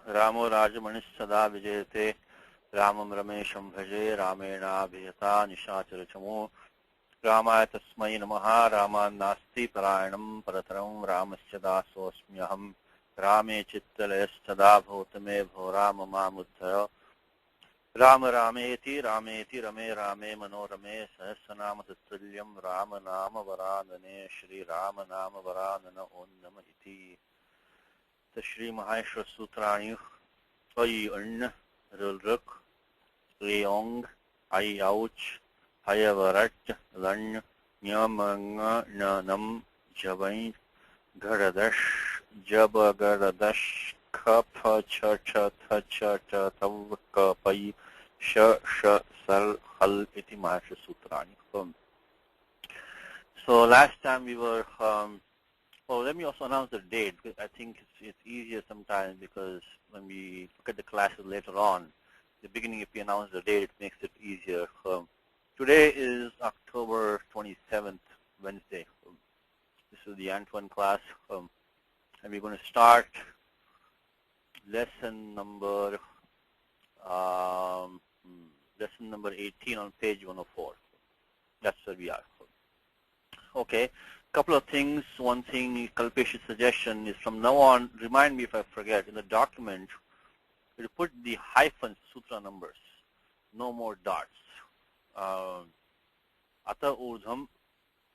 Ramo Rajamanish Sada Vijayate Ramam Ramesham Bhaje Ramena Abhiyata Nishacharachamu Ramaya Tasmai Namaha Raman Nasti Parayanam Parataram Ramasya Dasosmyaham Rame Chittalayas Sada Bhotame Bhorama Mamuddhaya Rama Rameti Rameti Rame Rame Manorame Sahasranama Tattuliyam Rama Nama Varanane Shri Rama Nama Varanana Om Namah Iti Shri Maheshwar Sutrani Ai Anna Rulruk Leong Ai Ouch Hayavarat Lan Nyamanga Nanam Javain Garadash Jabagaradash Kapha Chacha Tacha Tavka Pai Sha Sal Hal Iti Maheshwar Sutrani. So last time we were oh, let me also announce the date, because I think it's easier sometimes, because when we look at the classes later on, the beginning, if we announce the date, it makes it easier. Today is October 27th, Wednesday. This is the Antoine class, and we're going to start lesson number 18 on page 104. That's where we are. Okay. Couple of things. One thing, Kalpesh's suggestion is from now on, remind me if I forget, in the document, you put the hyphens, sutra numbers, no more dots. Ata urdham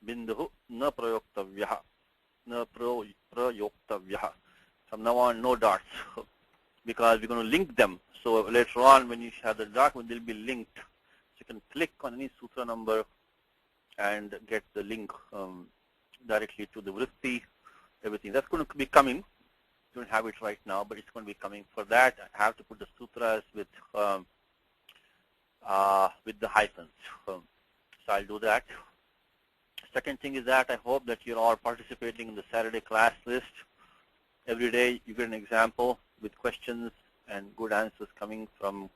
binduhu na prayoktavyaha, na prayoktavyaha. From now on, no dots, because we're going to link them. So later on, when you have the document, they'll be linked. So you can click on any sutra number and get the link directly to the vritti, everything. That's going to be coming. You don't have it right now, but it's going to be coming. For that, I have to put the sutras with the hyphens. So I'll do that. Second thing is that I hope that you're all participating in the Saturday class list. Every day you get an example with questions and good answers coming from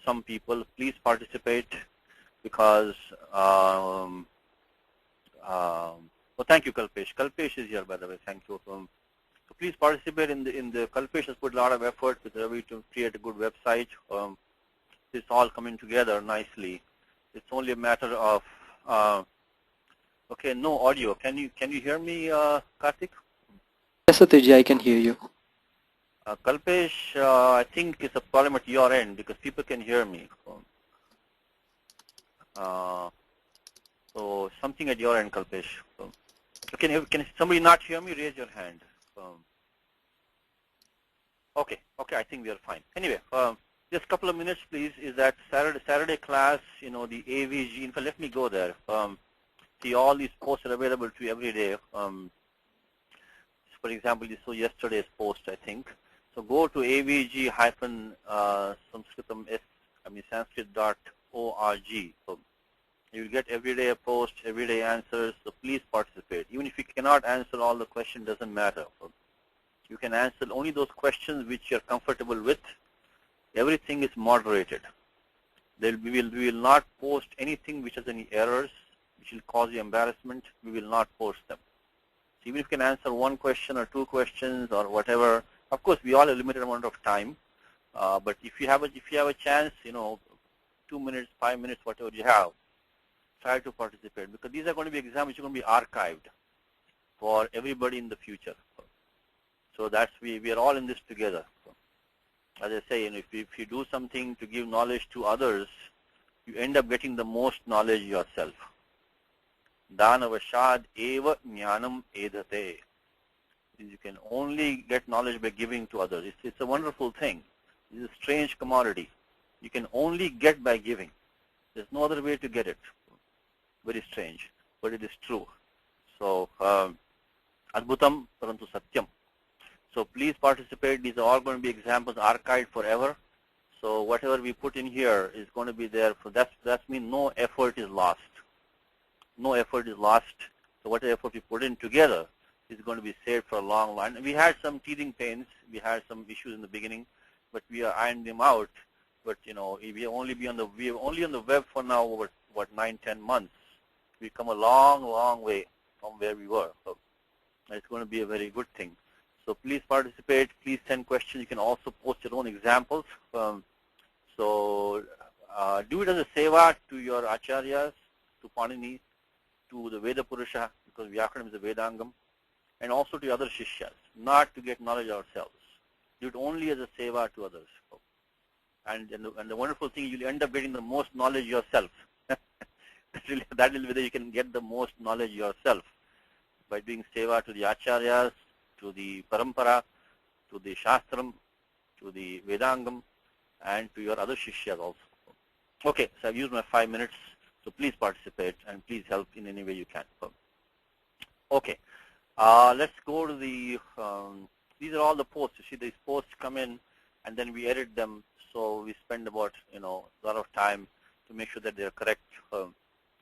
some people. Please participate, because well, thank you, Kalpesh. Kalpesh is here, by the way. Thank you. So please participate in the. Kalpesh has put a lot of effort with Ravi to create a good website. It's all coming together nicely. It's only a matter of. Okay, no audio. Can you hear me, Karthik? Yes, Satyaji, I can hear you. Kalpesh, I think it's a problem at your end, because people can hear me. So something at your end, Kalpesh. Can somebody not hear me? Raise your hand. Okay, I think we are fine. Anyway, just a couple of minutes, please. Is that Saturday class? You know, the AVG. In fact, let me go there. See, all these posts are available to you every day. For example, you saw yesterday's post, I think. So go to Sanskrit.org. So you will get everyday a post, everyday answers, so please participate. Even if you cannot answer all the questions, doesn't matter. You can answer only those questions which you're comfortable with. Everything is moderated. We will not post anything which has any errors, which will cause you embarrassment. We will not post them. So even if you can answer one question or two questions or whatever, of course we all have a limited amount of time. But if you have a chance, 2 minutes, 5 minutes, whatever you have, try to participate, because these are going to be exams which are going to be archived for everybody in the future. So that's we are all in this together. As I say, if you do something to give knowledge to others, you end up getting the most knowledge yourself. Danavashad eva jnanam edhate. You can only get knowledge by giving to others. It's a wonderful thing. It's a strange commodity. You can only get by giving. There's no other way to get it. Very strange, but it is true. So, adbhutam parantu satyam. So please participate. These are all going to be examples archived forever. So whatever we put in here is going to be there. For that means no effort is lost. No effort is lost. So whatever effort we put in together is going to be saved for a long line. We had some teething pains. We had some issues in the beginning, but we are ironing them out. But we are only on the web for now over 9-10 months. We've come a long, long way from where we were. So it's going to be a very good thing. So please participate. Please send questions. You can also post your own examples. So do it as a seva to your acharyas, to Panini, to the Veda Purusha, because Vyakaranam is a Vedangam, and also to other shishyas, not to get knowledge ourselves. Do it only as a seva to others. And the wonderful thing, you'll end up getting the most knowledge yourself. That is whether you can get the most knowledge yourself by doing seva to the acharyas, to the parampara, to the shastram, to the Vedangam, and to your other shishyas also. Okay, so I've used my 5 minutes, so please participate and please help in any way you can. Okay, let's go to the, these are all the posts. You see these posts come in and then we edit them, so we spend about, a lot of time to make sure that they're correct.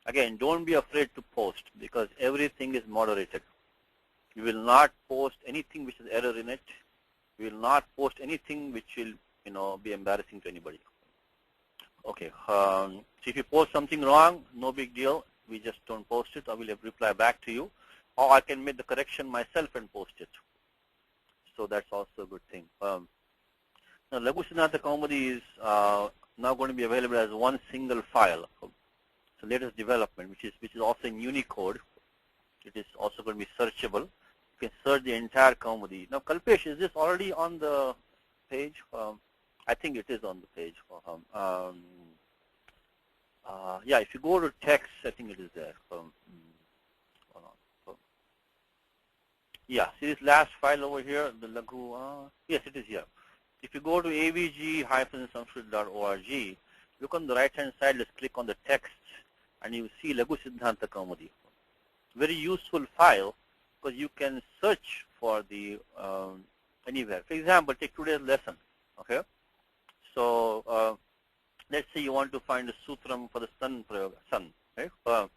Again, don't be afraid to post because everything is moderated. We will not post anything which has error in it. We will not post anything which will, be embarrassing to anybody. Okay. So if you post something wrong, no big deal. We just don't post it. I will reply back to you, or I can make the correction myself and post it. So that's also a good thing. Now, Laghu Siddhanta Kaumudi is now going to be available as one single file. It's the latest development, which is also in Unicode. It is also going to be searchable. You can search the entire Kaumudi. Now, Kalpesh, is this already on the page? I think it is on the page. Yeah, if you go to text, I think it is there. Hold on. Yeah, see this last file over here, the Laghu. Yes, it is here. If you go to avg-sanskrit.org, look on the right-hand side, let's click on the text, and you see Laghu Siddhanta Kaumudi. Very useful file because you can search for the anywhere. For example, take today's lesson. Okay. So let's say you want to find a sutram for the sun prayoga, sun. Right? So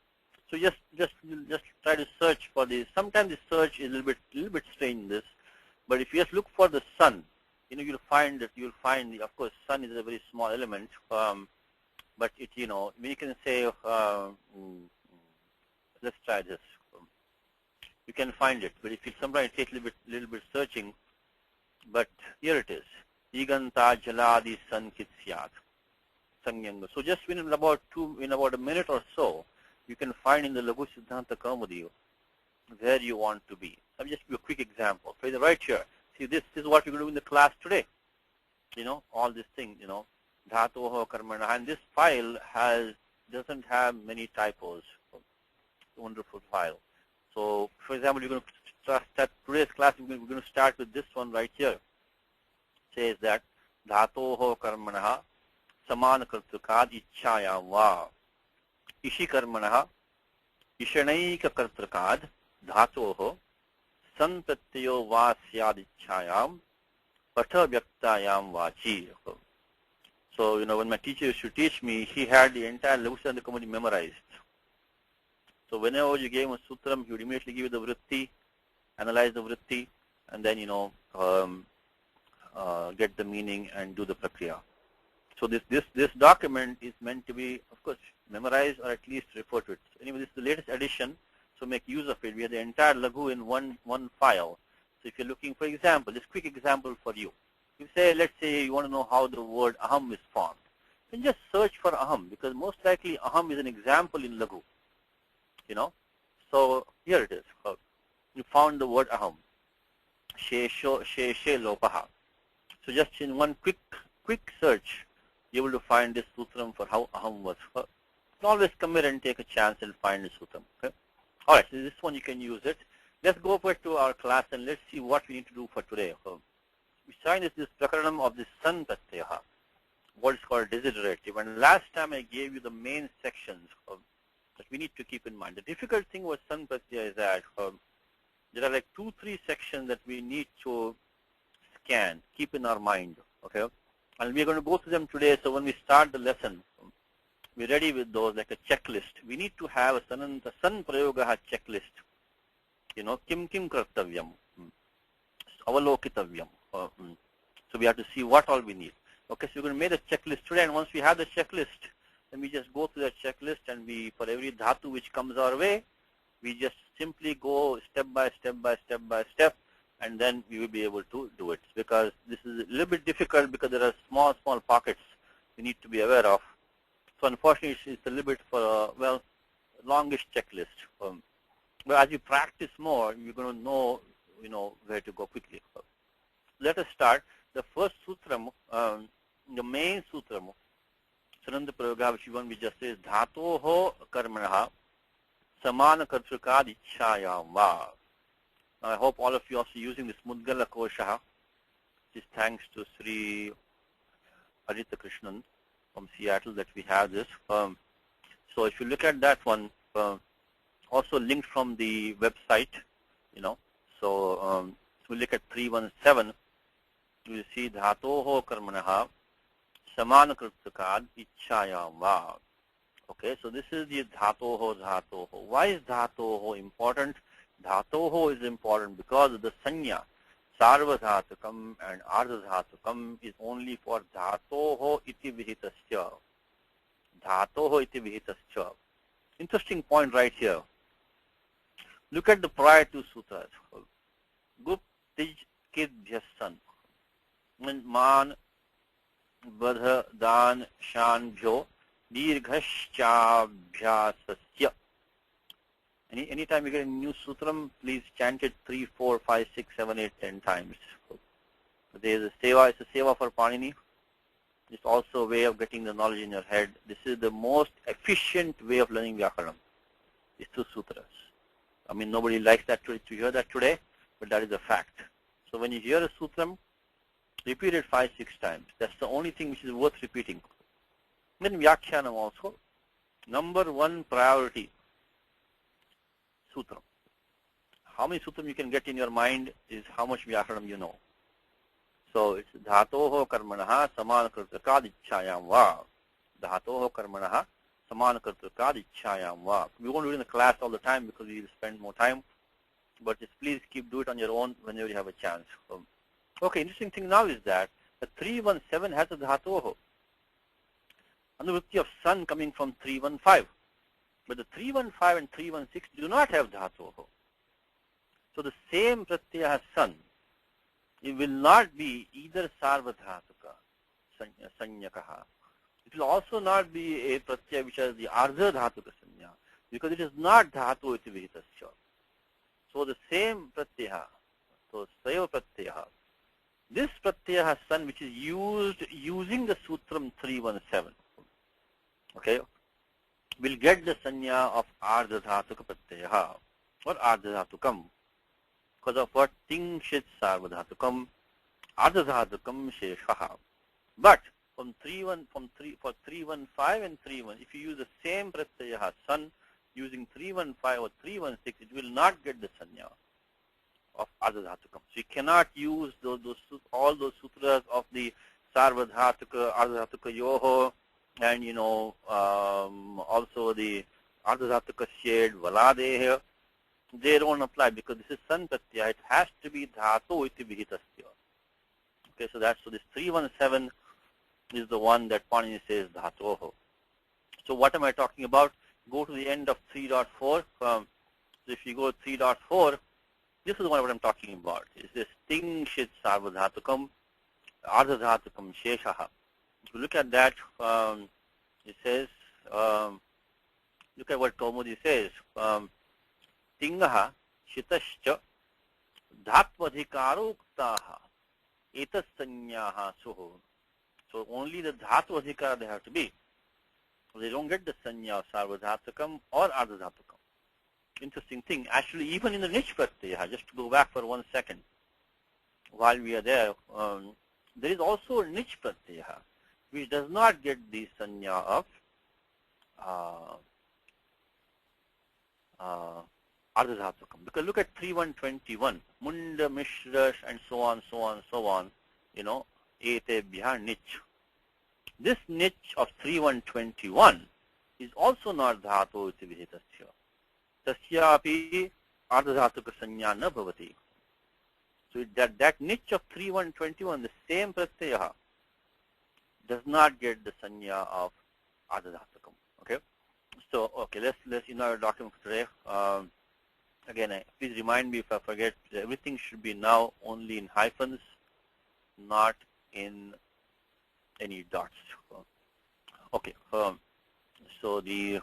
just try to search for this. Sometimes the search is a little bit strange in this, but if you just look for the sun, you'll find that of course sun is a very small element, but it when you can say let's try this. You can find it, but if it sometimes it takes a little bit searching. But here it is. Iganta jaladi sankitsyat sangyanga. So just in about a minute or so, you can find in the Laghu Siddhanta Kaumudi where you want to be. I'll just give you a quick example. So right here, see this is what we're going to do in the class today. All this thing, dhatoho karmana, and this file doesn't have many typos. Wonderful file. So, for example, you're going to start today's class. We're going to start with this one right here. It says that dhatoho karmanaha samana kartrukad ichchayam va ishi karmanaha ishanaika kartrukad dhatoho santatyo va syad ichchayam patha vyaktayam vachi. So, when my teacher used to teach me, he had the entire Laghu Siddhanta Kaumudi memorized. So whenever you gave him a sutram, he would immediately give you the vritti, analyze the vritti, and then get the meaning and do the prakriya. So this document is meant to be, of course, memorized or at least refer to it. So anyway, this is the latest edition, so make use of it. We have the entire Laghu in one file. So if you're looking, for example, this quick example for you. Let's say you want to know how the word aham is formed. You can just search for aham, because most likely aham is an example in Laghu. So here it is. You found the word aham. Sheshe lopaha. So just in one quick search, you're able to find this sutram for how aham was. You can always come here and take a chance and find the sutram. Okay? All right, so this one you can use it. Let's go back to our class and let's see what we need to do for today. We signed this prakaranam of the sun pratyaha, what is called desiderative. And last time I gave you the main sections that we need to keep in mind. The difficult thing with sun pratyaya is that there are like 2-3 sections that we need to scan, keep in our mind. Okay, and we're going to go through them today. So when we start the lesson, we're ready with those like a checklist. We need to have a san prayogaha checklist. Kim kartavyam, avalokitavyam. So we have to see what all we need. Okay, so we're going to make a checklist today, and once we have the checklist, then we just go through that checklist, and for every dhatu which comes our way, we just simply go step by step by step by step and then we will be able to do it. Because this is a little bit difficult because there are small pockets we need to be aware of. So unfortunately, it's a little bit for a, well, longish checklist. But as you practice more, you're going to know, where to go quickly. Let us start. The first sutram, the main sutram, Sananda Prayoga, which one we just says, Dhatoho Karmanaha Samana Kartrukad Ichchayam Va. Now I hope all of you are also using this Mudgala Kosha. This is thanks to Sri Ajita Krishnan from Seattle that we have this. So if you look at that one, also linked from the website, so we look at 317, you will see Dhatoho Karmanaha Samana Kartrukad Ichchayam Va. Okay, so this is the Dhatoho. Why is Dhatoho important? Dhatoho is important because the Sanya, Sarvadhatukam and Ardhadhatukam is only for Dhatoho iti vihitasya. Dhatoho iti vihitasya. Interesting point right here. Look at the prior two sutras. Gup Tij Kidbhyasan. Man Badha Dan Shan Bhyo Dirghashchabhyasasya. Anytime you get a new sutram, please chant it 3, 4, 5, 6, 7, 8, 10 times. There is a seva, it's a seva for Panini. It's also a way of getting the knowledge in your head. This is the most efficient way of learning Vyakaranam. It's 2 sutras. I mean, nobody likes that to hear that today, but that is a fact. So when you hear a sutram, repeat it 5, 6 times. That's the only thing which is worth repeating. Then Vyakhyanam also, number 1 priority, sutram. How many sutram you can get in your mind is how much Vyakaranam you know. So it's Dhatoho Karmanaha Samana Kartrukad Ichchayam Va. Dhatoho Karmanaha Samana Kartrukad Ichchayam Va. We won't do it in the class all the time because we will spend more time. But just please do it on your own whenever you have a chance. Okay, interesting thing now is that the 317 has a Dhatoho. Anuvritti of sun coming from 315. But the 315 and 316 do not have Dhatoho. So the same Pratyaya has sun. It will not be either Sarvadhatuka, Sanyakaha. It will also not be a Pratyaya which has the Ardhadhatuka Sanya, because it is not Dhatu iti vihitasya. So the same Pratyaya, so Sayava Pratyaya, this Pratyaya has sun which is used using the Sutram 317. Okay, will get the Sanya of Ardhadhatuka Pratyaya or Ardhadhatukam. Because of what? Tingshit Sarvadhatukam, Ardhadhatukam Sheshaha. But for 315 and 31, if you use the same Pratyaya sun using 315 or 316, it will not get the Sanya of Ardhadhatukam. So you cannot use all those sutras of the Sarvadhatuka, Ardhadhatuka Yoho, and also the Ardhadhatuka Shed, Valadeha. They don't apply because this is San Pratyaya. It has to be Dhatu iti vihitasya. Okay, so this 317 is the one that Panini says Dhatoho. So what am I talking about? Go to the end of 3.4. So if you go to 3.4, this is what I'm talking about. It says Tingshit Sarvadhatukam, Ardhadhatukam Sheshaha. If you look at that, it says, look at what Kaumudi says. Tingaha Shitascha Dhatvadhikaro Uktaha Etassanyaha Suho. So only the Dhatu Adhikara they have to be. They don't get the Sanya of Sarvadhatukam or Ardhadhatukam. Interesting thing. Actually, even in the Nich Pratyaya, just to go back for 1 second, while we are there, there is also a Nich Pratyaya which does not get the Sanya of Ardhadhatukam. Because look at 3121, Munda, Mishra, and so on, Etebhya Nich. This Nich of 3121 is also not Dhatu iti vihitasya. Tasyapi Ardhadhatuka Sanya na bhavati. So that Nich of 3121, the same Pratyaya, does not get the Sanya of Ardhadhatukam. Okay? So, okay, let's our document for today. Again, please remind me if I forget. Everything should be now only in hyphens, not in any dots. Okay. So the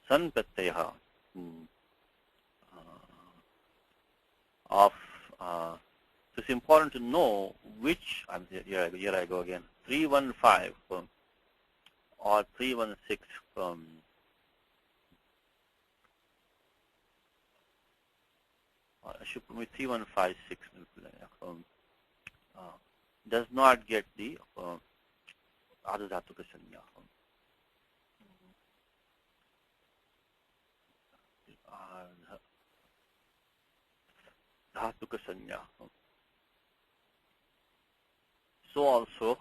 san pratyaya of so it's important to know which. Here I go again. 315 or 316 I should put me 3156 does not get the Adhatuka Sanya. Dhatuka Sanya. So also,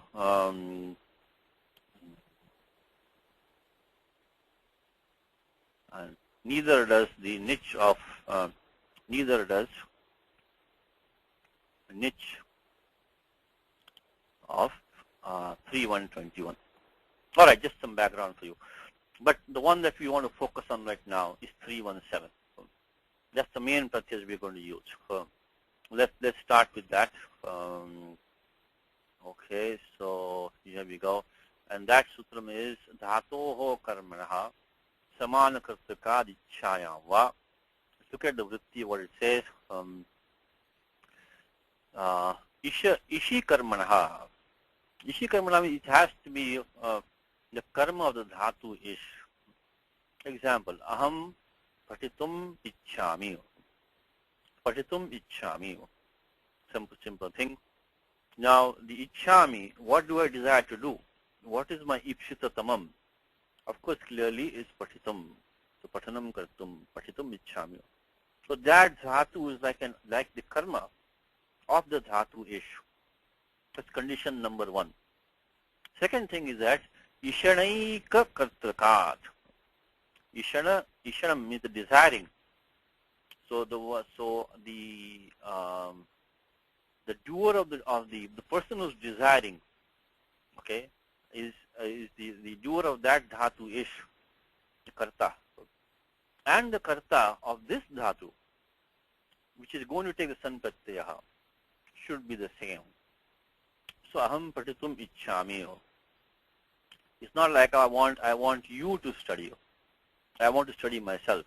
and neither does the niche of neither does niche of 3121. All right, just some background for you. But the one that we want to focus on right now is 317. That's the main pratyas we're going to use. Let's start with that. Okay, so here we go. And that sutram is dhatoho karmanaha samana kartaka dichchayam va. Look at the vritti, what it says. Ishi karmanaha. Ishi karmanaha means it has to be the karma of the dhatu ish. Example, aham patitum ichchami. Patitum ichchami. Simple thing. Now, the ichchami, what do I desire to do? What is my ipshita tamam? Of course, clearly is patitum. So, patanam kartum, patitum ichchami. So, that dhatu is like the karma of the dhatu ish. That's condition number one. Second thing is that ishanaika kartrakat. Ishana means the desiring. So the doer of the person who's desiring, okay, is the doer of that dhatu ish, the karta, and the karta of this dhatu, which is going to take the san pratyaya, should be the same. So aham patitum ichchami. It's not like I want you to study. I want to study myself.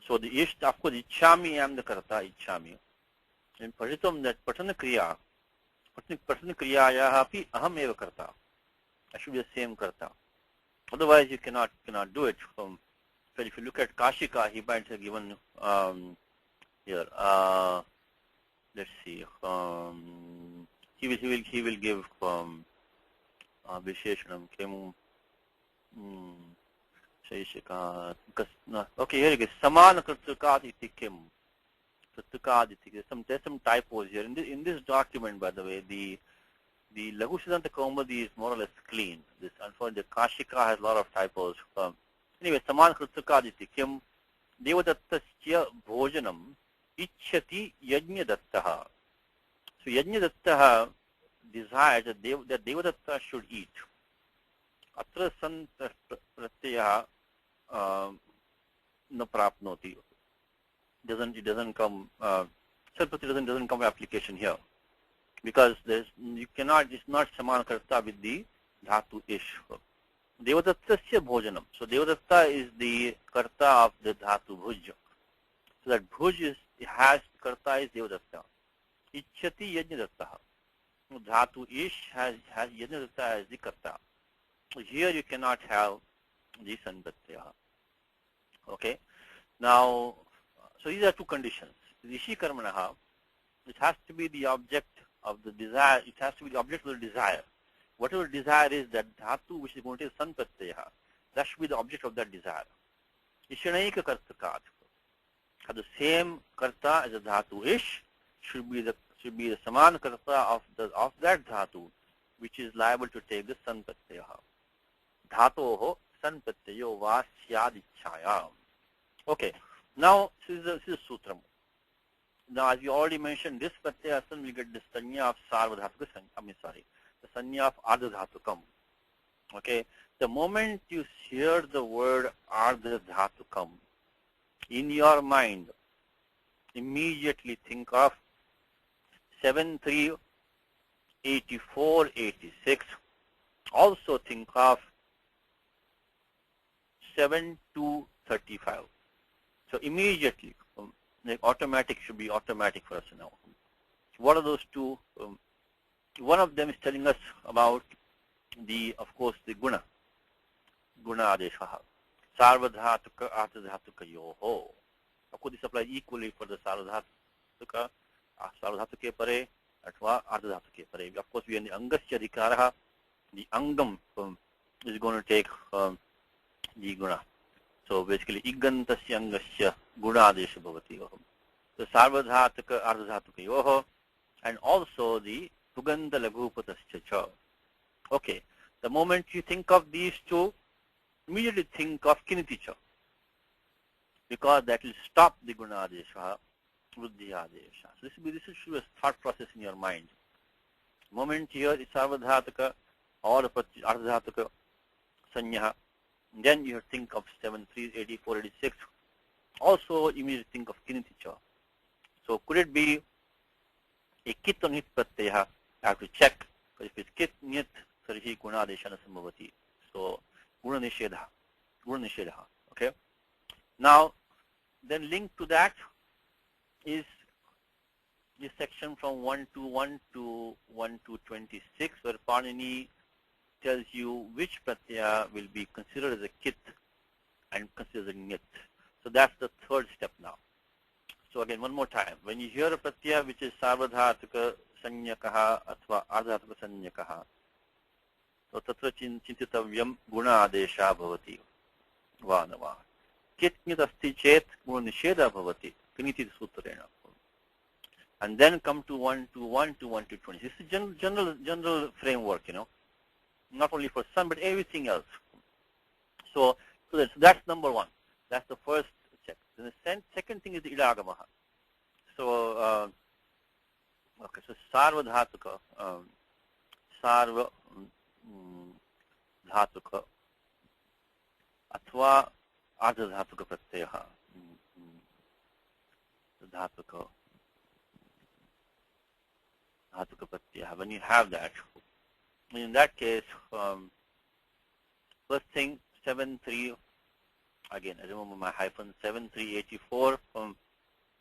So the ish, of course, ichchami, I am the karta, ichchami. In patitum, that patana kriya yahapi aham eva karta. I should be the same karta. Otherwise, you cannot do it. So if you look at Kashika, he might have given here. Let's see. He will give Visheshanam Kemu. Okay, here it is. Samana Kartukat iti kim. Kartukat iti. There's some typos here. In this document, by the way, the Laghu Siddhanta Kaumadi is more or less clean. This, unfortunately, the Kashika has a lot of typos. Anyway, Samana Kartukat iti kim. Devadattasya bhojanam ichchati yajna dattaha. So yajna dattaha desires that Devadatta should eat. Atra san pratyaya na prapnoti. It doesn't come. Sarpati doesn't come with application here because you cannot. It's not samana karta with the dhatu ish. Devadattasya bhojanam. So Devadatta is the karta of the dhatu bhuj. So that bhuj has karta is Devadatta. Ichchati yajna dattaha. Dhatu ish has yajna datta as the karta. So here you cannot have the san pratyaya. Okay. Now, so these are two conditions. Rishi karmanaha, it has to be the object of the desire. It has to be the object of the desire. Whatever desire is, that dhatu which is going to take san pratyaya, that should be the object of that desire. Ishanaika kartakat. The same karta as a dhatu ish should be the saman karta of that dhatu, which is liable to take the san pratyaya. Dhatoho san pratyayo va syad ichchayam. Okay. Now this is sutram. Now as you already mentioned, this pratyaya will get the sanya of sarva dhatuka. The sanya of ardha dhatukam. Okay, the moment you hear the word Ardha Dhatukam, in your mind, immediately think of 7-3, 84, 86. Also think of 7-2, 35. So immediately, like automatic should be automatic for us now. What are those two? One of them is telling us about of course, the guna adeshaha. Sarvadhatuka, ardhadhatuka yoho. Of course, this applies equally for the sarvadhatuka, sarvadhatuke pare, atva ardhadhatuke pare. Of course, we are in the angasya adhikaraha. The angam is going to take the guna. So basically, igantasya angasya guna adesha bhavati. So sarvadhatuka, ardhadhatuka yoho, and also the tuganda laghupatascha cha. Okay, the moment you think of these two, immediately think of kiniticha, because that will stop the guna adesha, vruddhi adesha. So this should be a thought process in your mind. The moment you hear sarvadhataka or ardhadhataka sanyaha, then you think of 7, 3, 84, 86. Also, immediately think of kiniticha. So could it be a kit or nit pratyaya? I have to check, because if it's kit nit, sarhi guna adeshana sambhavati. So guna nishedha. Okay. Now, then linked to that is this section from 121 to 126, where Panini tells you which pratyaya will be considered as a kit and considered as a nit. So that's the third step now. So again, one more time. When you hear a pratyaya which is sarvadhatuka sanyakaha athva ardhatuka sanyakaha, so tatra chintitavyam guna adesha bhavati. Va na va. Kit nit asti chet guna nisheda bhavati. Kiniti sutrena. And then come to 121 to 120. This is general framework, not only for sun, but everything else. So that's number one. That's the first check. Then the second thing is the idagamaha. So, okay, so sarvadhatuka, sarva dhatuka, athva ardhadhatuka pratyaha, dhatuka pratyaya. When you have that, in that case, first thing, 7-3, again, I remember my hyphen, 7-3, 84 from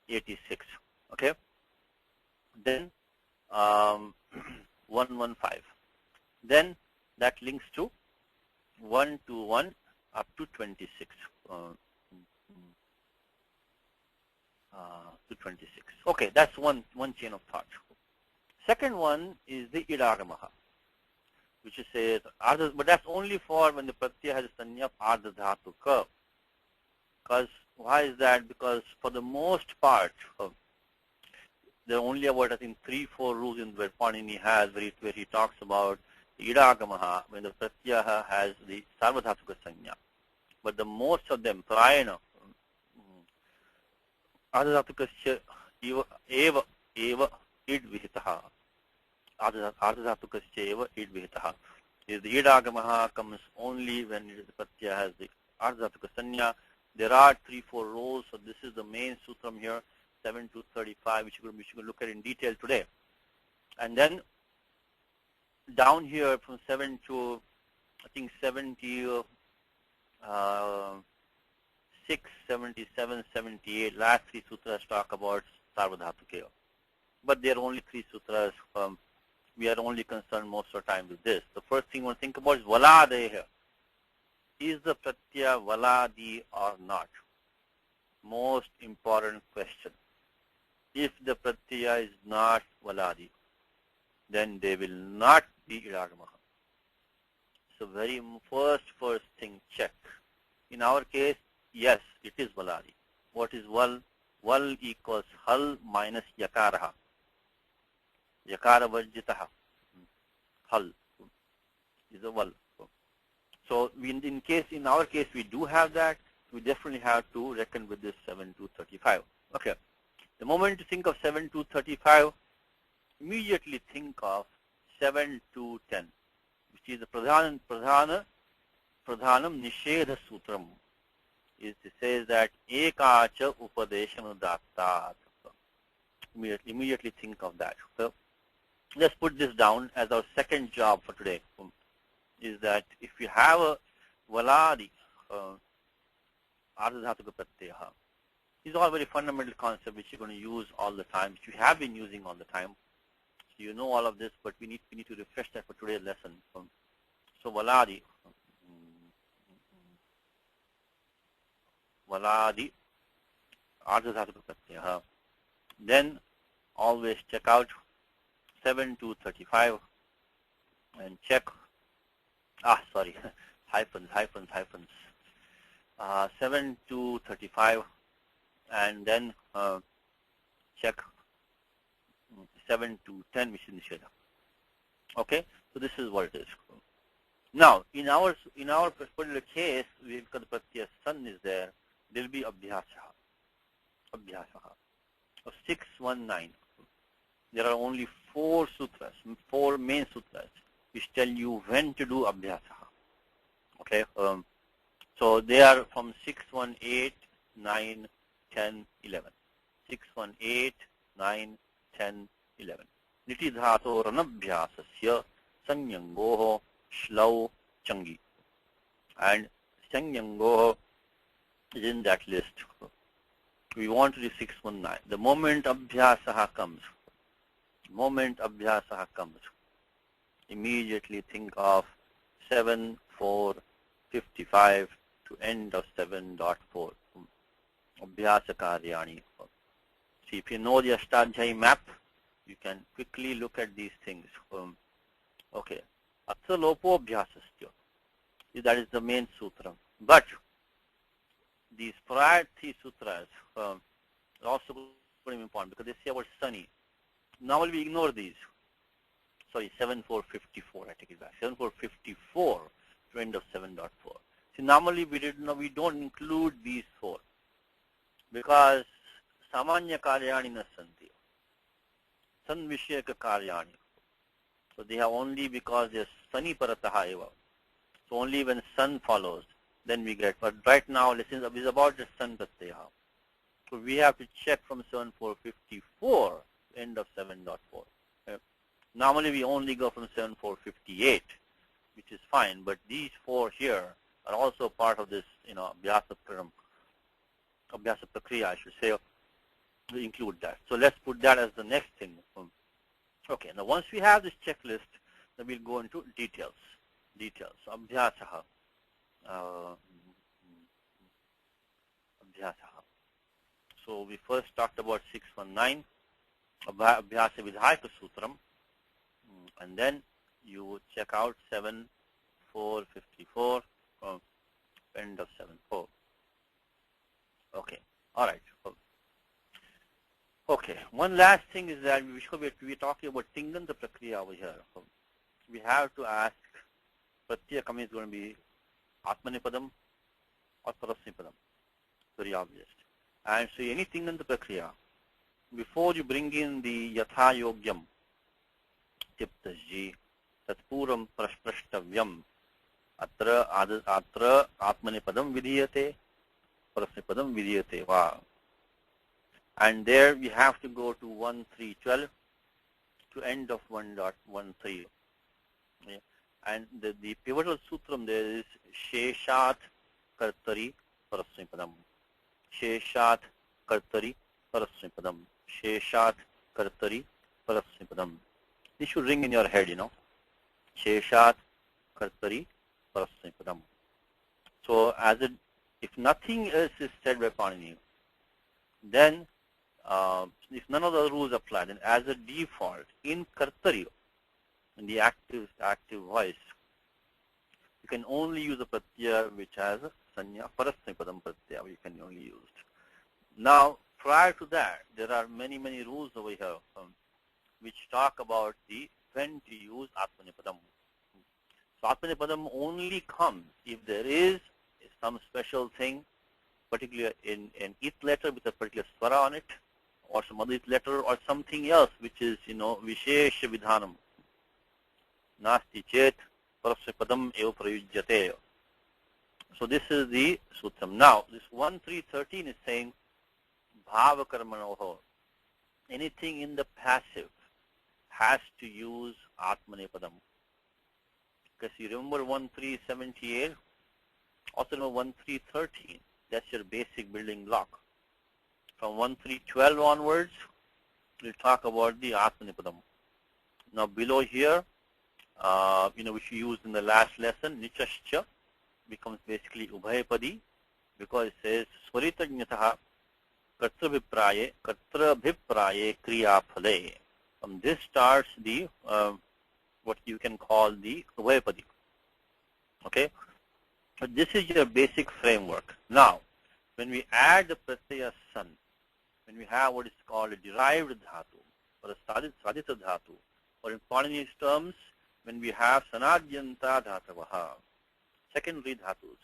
86, okay? Then 115. Then that links to 121 up to 26. To 26. Okay, that's one chain of thought. Second one is the idagamaha, which is said, but that's only for when the pratyaya has a sanya of ardhadhatuka. Because why is that? Because for the most part, there are only about, I think, 3-4 rules in where Panini has, where he talks about idagamaha, when the pratyaya has the sarvadhatuka sanya. But the most of them, prayana, ardhadhatukasya eva id vihitaha. Ardhadhatukasya eva id vihitaha. The idagamaha comes only when the pratyaya has the ardhadhatuka sanya. There are 3-4 rules, so this is the main sutram here, 7 to 35, which you can look at in detail today. And then down here from 7 to, I think, 76, 77, 78, last 3 sutras talk about sarvadhatuka. But there are only 3 sutras. We are only concerned most of the time with this. The first thing we want to think about is valade here. Is the pratyaya valadi or not? Most important question. If the pratyaya is not valadi, then they will not be idagamaha. So very first thing, check. In our case, yes, it is valadi. What is val? Val equals hal minus yakaraha. Yakara vajjitaha. Hal is a val. So in our case, we do have that. We definitely have to reckon with this 7 to 35. Okay. The moment you think of 7 to 35, immediately think of 7 to 10. which is the Pradhanam Nishedha Sutram. It says that Ekacha Upadeshanudattat. Immediately think of that. So let's put this down as our second job for today. Is that if you have a Valadi, Ardhadhatuka Pratyaha, these are all very fundamental concepts which you're going to use all the time, which you have been using all the time. So you know all of this, but we need to refresh that for today's lesson. So Valadi, Ardhadhatuka Pratyaha. Then always check out 7 to 35 and check, hyphens. 7 to 35 and then check 7 to 10, which is Nisheda. Okay, so this is what it is. Now, in our particular case, because the Pratyaya San is there will be Abhyasaha. Of 619. There are only 4 sutras, 4 main sutras, which tell you when to do Abhyasaha. Okay, so they are from 618, 9, 10, 11. 618, 9, 10, 11. Niti dhato ranabhyasasya sanyangoho shlau changi. And sanyangoho is in that list. We want to do 619. The moment Abhyasaha comes, immediately think of 7, 4, 55 to end of 7.4. Abhyasa Karyani. See, if you know the Ashtadhyayi map, you can quickly look at these things. Okay. Atra lopo abhyasastya. That is the main sutra. But these prior 3 sutras are also very important because they say about sunny. Normally we ignore these. Sorry, 7.454, I take it back. 7.454 to end of 7.4. See, normally we don't include these 4 because samanya karyani na santi. San vishayaka karyani. So they have only because they are sunny parataha eva. So only when sun follows, then we get. But right now, listen, is about the sun pratyaya. So we have to check from 7.454 to end of 7.4. Normally we only go from 7.458, which is fine. But these 4 here are also part of this, Abhyasa Prakriya, I should say. We include that. So let's put that as the next thing. Okay, now once we have this checklist, then we'll go into details. So Abhyasaha. So we first talked about 619, Abhyasa Vidhayaka Sutram, and then you check out 7.454, end of 7.4. Okay, all right. Okay, one last thing is that we're talking about Tinganta Prakriya over here. We have to ask, Pratyaya Kami is going to be Atmanipadam or Parasnipadam. Very obvious. And so anything in the Prakriya, before you bring in the Yatha Yogyam, Tiptasji, Tatpuram Prashtavyam, Atra Atmanipadam Vidhiyate, Parasnipadam Vidhiyate. Wow. And there we have to go to 1.3.12 to end of 1.13. Yeah. And the pivotal sutram there is Sheshat Kartari Parasnipadam. Sheshat Kartari Parasnipadam. Sheshat Kartari Parasnipadam. This should ring in your head, Sheshat Kartari Parasnipadam. So if nothing else is said by Panini, then if none of the rules apply, then as a default, in Kartari, in the active voice, you can only use a pratyaya which has a sanya parasnipadam pratyaya, you can only use. Now, prior to that, there are many rules over here which talk about when to use Atmanipadam. So Atmanipadam only comes if there is some special thing, particularly in an it letter with a particular swara on it, or some other it letter, or something else which is, Vishesha Vidhanam. Nasti Chet parasmapadam eva prayujyate. So this is the sutram. Now, this 1.3.13 is saying bhava karmanoho. Anything in the passive has to use atmanepadam. Because you remember 1.3.78, also remember 1.3.13. That's your basic building block. From 1.3.12 onwards, we'll talk about the atmanepadam. Now below here, which we used in the last lesson, nichascha becomes basically ubhayapadi, because it says swaritajñataha kartrabhipraye kriya phale. From this starts the what you can call the ubhayapadi. Okay, but this is your basic framework. Now, when we add the pratyaya san, when we have what is called a derived dhatu or a sadhita dhatu, or in Panini's terms, when we have sanadyanta dhatavaha, secondary dhatus.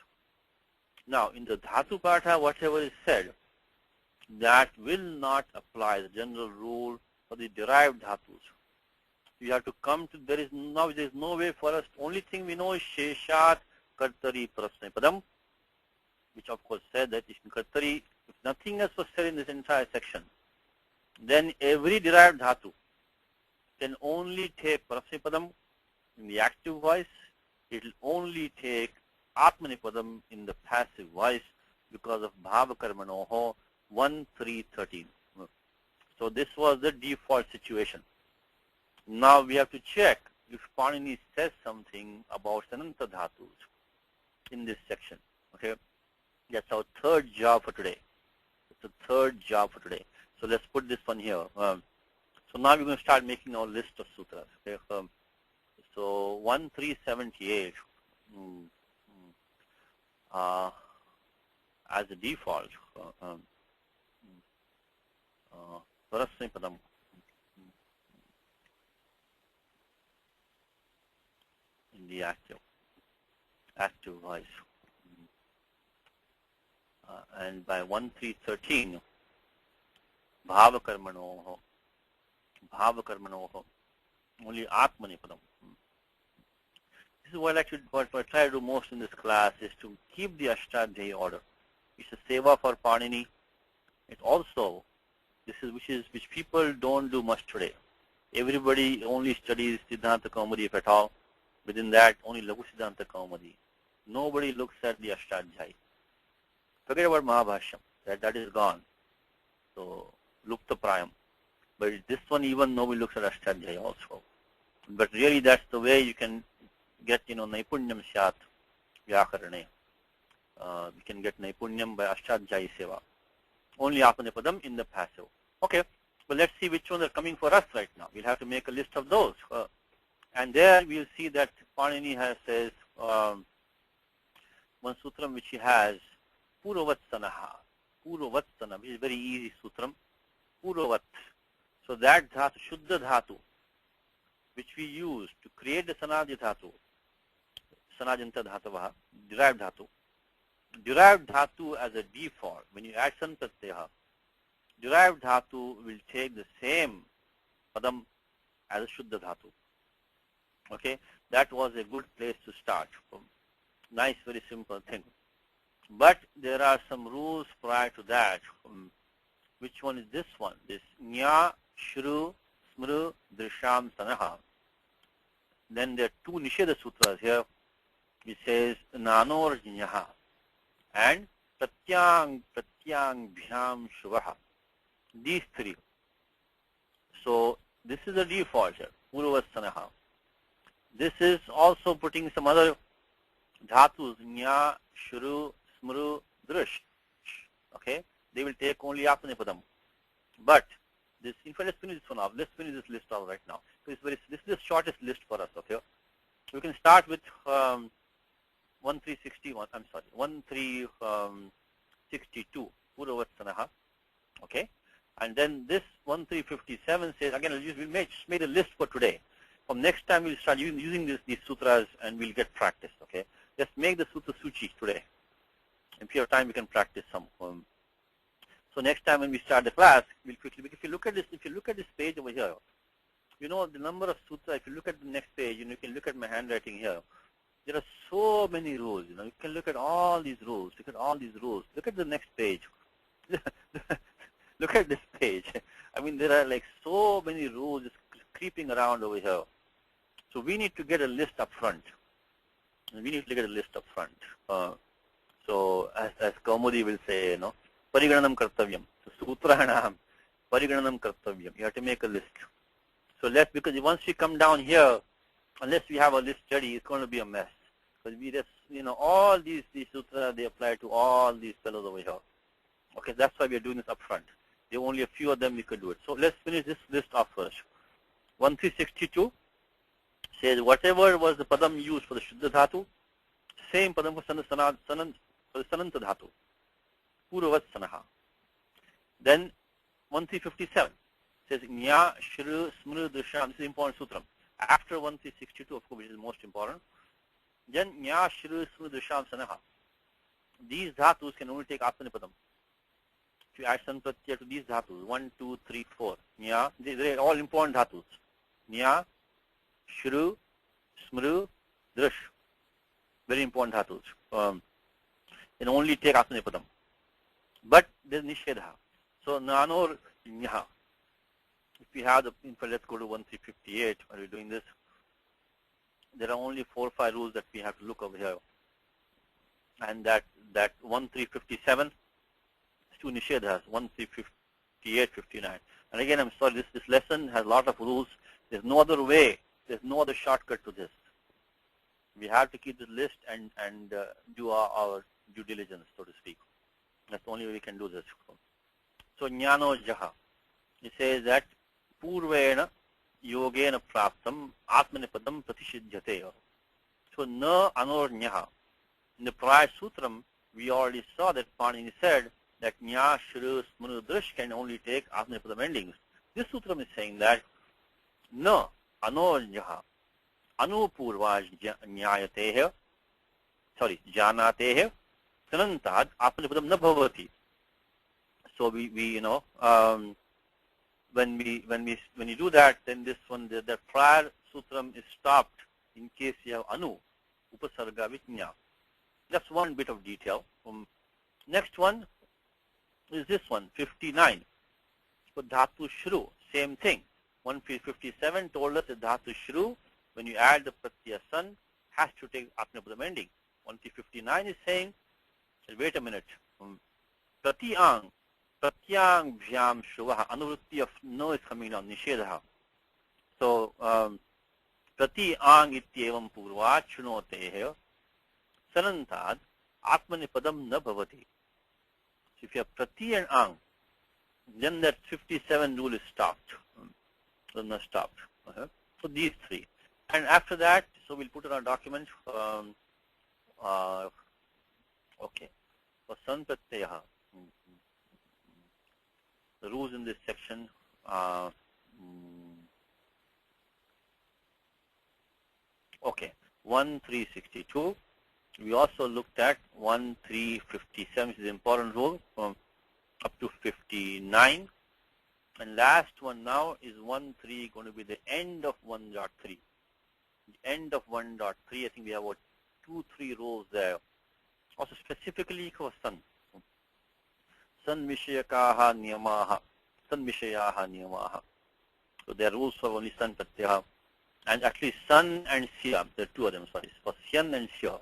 Now, in the dhatu patha, whatever is said, that will not apply the general rule for the derived dhatus. You have to come to, there is no way for us, only thing we know is sheshat kartari prasnapadam, which of course said that in kartari, if nothing else was said in this entire section, then every derived dhatu can only take prasnapadam in the active voice. It will only take atmanipadam in the passive voice because of bhava karmanoho 1.3.13. So this was the default situation. Now we have to check if Panini says something about sananta dhatus in this section. Okay, that's our third job for today. It's the third job for today. So let's put this one here. So now we're going to start making our list of sutras. Okay? So 1.3.78 as a default. Parasmapadam in the active voice. And by 1.3.13, bhava karmanoho, only atmanipadam. This is what I try to do most in this class, is to keep the Ashtadhyayi order. It's a seva for Panini. It also, which people don't do much today. Everybody only studies Siddhanta Kaumudi, if at all. Within that, only Laghu Siddhanta Kaumudi. Nobody looks at the Ashtadhyayi. Forget about Mahabhashyam. That is gone. So, Lupta Prayam. But this one, even nobody looks at Ashtadhyayi also. But really, that's the way you can get, Naipunyam Syat Vyakarane. You can get Naipunyam by Ashtadhyayi Seva. Only Atmanipadam in the passive. Okay, but let's see which ones are coming for us right now. We'll have to make a list of those. And there we'll see that Panini says one sutram which he has, Puravatsanaha. Puravatsana, which is very easy sutram. Puravat. So that dhatu, Shuddha dhatu, which we use to create the Sanadya dhatu, Sanajanta dhatavaha, derived dhatu. Derived dhatu as a default, when you add san pratyaya, derived dhatu will take the same padam as a Shuddha dhatu. Okay, that was a good place to start. Nice, very simple thing. But there are some rules prior to that. Which one is this one? This nya, shru, smru, drisham, sanaha. Then there are two Nisheda sutras here. It says nanor jinyaha and pratyang bhyam shuvaha. These three. So this is the default here, Purvasanaha. This is also putting some other dhatus, nya, shuru, smru, drish. Okay, they will take only Atmanipadam. But this, in fact, let's finish this one off. Let's finish this list off right now. This is the shortest list for us. Okay, we can start with 1361. I'm sorry, 1362. Purvasanaha. Okay, and then this 1357 says again. We'll made a list for today. From next time we'll start using these sutras and we'll get practice. Okay, just make the sutra suchi today. If you have time, we can practice some. So next time when we start the class, we'll quickly. If you look at this page over here, the number of sutras. If you look at the next page, you can look at my handwriting here. There are so many rules. You can look at all these rules. Look at all these rules. Look at the next page. Look at this page. I mean, there are like so many rules just creeping around over here. So we need to get a list up front. So as Kaumudi will say, Parigananam kartavyam. So Sutranam, Parigananam kartavyam. You have to make a list. So because once we come down here, unless we have a list ready, it's going to be a mess. Because we just, all these sutras, they apply to all these fellows over here. Okay, that's why we are doing this up front. There are only a few of them we could do it. So let's finish this list off first. 1362 says whatever was the padam used for the Shuddha Dhatu, same padam for the Sananta Dhatu. Purvat Sanaha. Then 1357 says Nya Shru Smru Drisham. This is important sutram. After 1362, of course, which is the most important. Then Nya Shru Smru Drisham Sanaha. These dhatus can only take Atmanipadam. If you add san pratyaya to these dhatus, 1, 2, 3, 4. Nya, they are all important dhatus. Nya, Shru, Smru, Drish. Very important dhatus. Can only take Atmanipadam. But there is Nishedha. So, Nanor Nyaha. If we have the, in fact, let's go to 1358 when we're doing this. There are only 4 or 5 rules that we have to look over here. And that 1357 is 2 Nishedhas, 1358, 59. And again, I'm sorry, this lesson has a lot of rules. There's no other way. There's no other shortcut to this. We have to keep the list and do our due diligence, so to speak. That's the only way we can do this. So, Jnano Jaha. It says that Purvena Yogena Praptam Atmanipadam Pratishidyate. So, Na Anor Nyaha. In the prior sutram, we already saw that Panini said that Nya, Shru, Smru, Drish can only take Atmanipadam endings. This sutram is saying that Na Anor Nyaha. Anu Purvaj Nyayatehe. Sorry, Janatehe. Sanantad Atmanipadam na bhavati. So we when you do that, then this one, the prior sutram is stopped in case you have anu, upasarga with nya. That's one bit of detail. Next one is this one, 59. So dhatu shru, same thing. 157 told us that dhatu shru, when you add the pratyaya san, has to take atmanipadam ending. 159 is saying, wait a minute, pratyang bhyam shuvah, anuvritti of no is coming down, nishedha. So, pratyang ityevam purva chunotehe sanantad atmanipadam na bhavati. So if you have prati and ang, then that 57 rule is stopped. Not stopped. So these 3. And after that, so we'll put it on a document. Okay. For san pratyaha, the rules in this section. Okay. 1362. We also looked at 1357, which is an important rule, from up to 59. And last one now is 13, going to be the end of 1.3. The end of 1.3, I think we have about 2-3 rows there. Also specifically for sun. San Vishayakaha Niyamaha. San Vishayaha Niyamaha. So there are rules for only san pratyaha. And actually sun and siya, there are 2 of them, sorry, for syan and siya.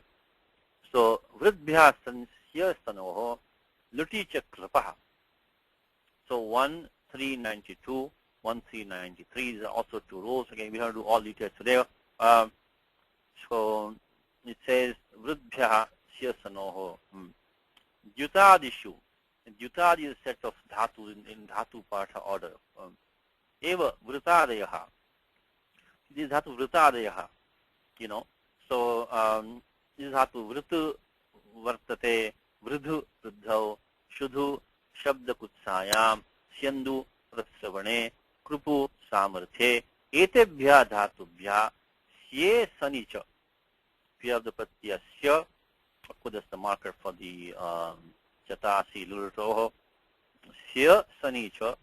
So vridbhya san siya sanoho luti chakrapaha. So 1392, 1393, these are also 2 rules. Again, we have to do all details today. So it says vridbhya siya sanoho. Dyutadishu. Dyutadi is a set of dhatu in dhatu partha order. Eva vritadayaha. This is dhatu vritadayaha. So this is dhatu vritu vartate, vridhu vridhau, shudhu shabda kutsayam, syandu prasravane, krupu samarthe, etebhya dhatubhya, sye sanicha. If you have the pratyaya sya, of course that's the marker for the Chatasi lulatoho, sya sanicha,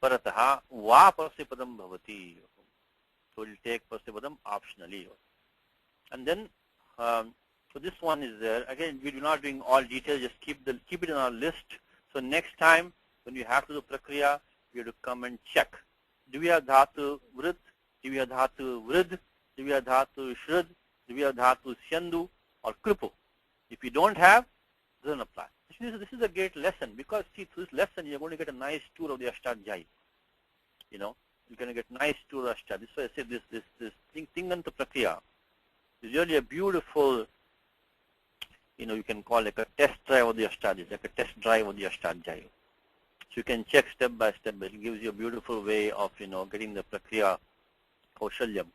parataha va parsipadam bhavati. So it will take parsipadam optionally. And then So this one is there. Again, we do not doing all details. Just keep it in our list. So next time when you have to do prakriya, we have to come and check. Do we have dhatu vrit? Do we have dhatu vrid? Do we have dhatu shrud? Do we have dhatu syandu or kripu? If you don't have, it doesn't apply. This is a great lesson, because see, through this lesson you're going to get a nice tour of the Ashtadhyayi. You know, you're going to get nice tour of Ashtadhyayi. This is why I say this Tinganta Prakriya is really a beautiful, you know, you can call it like a test drive of the Ashtadhyayi, like a test drive of the Ashtadhyayi. So you can check step by step, but it gives you a beautiful way of, you know, getting the Prakriya Kaushalyam.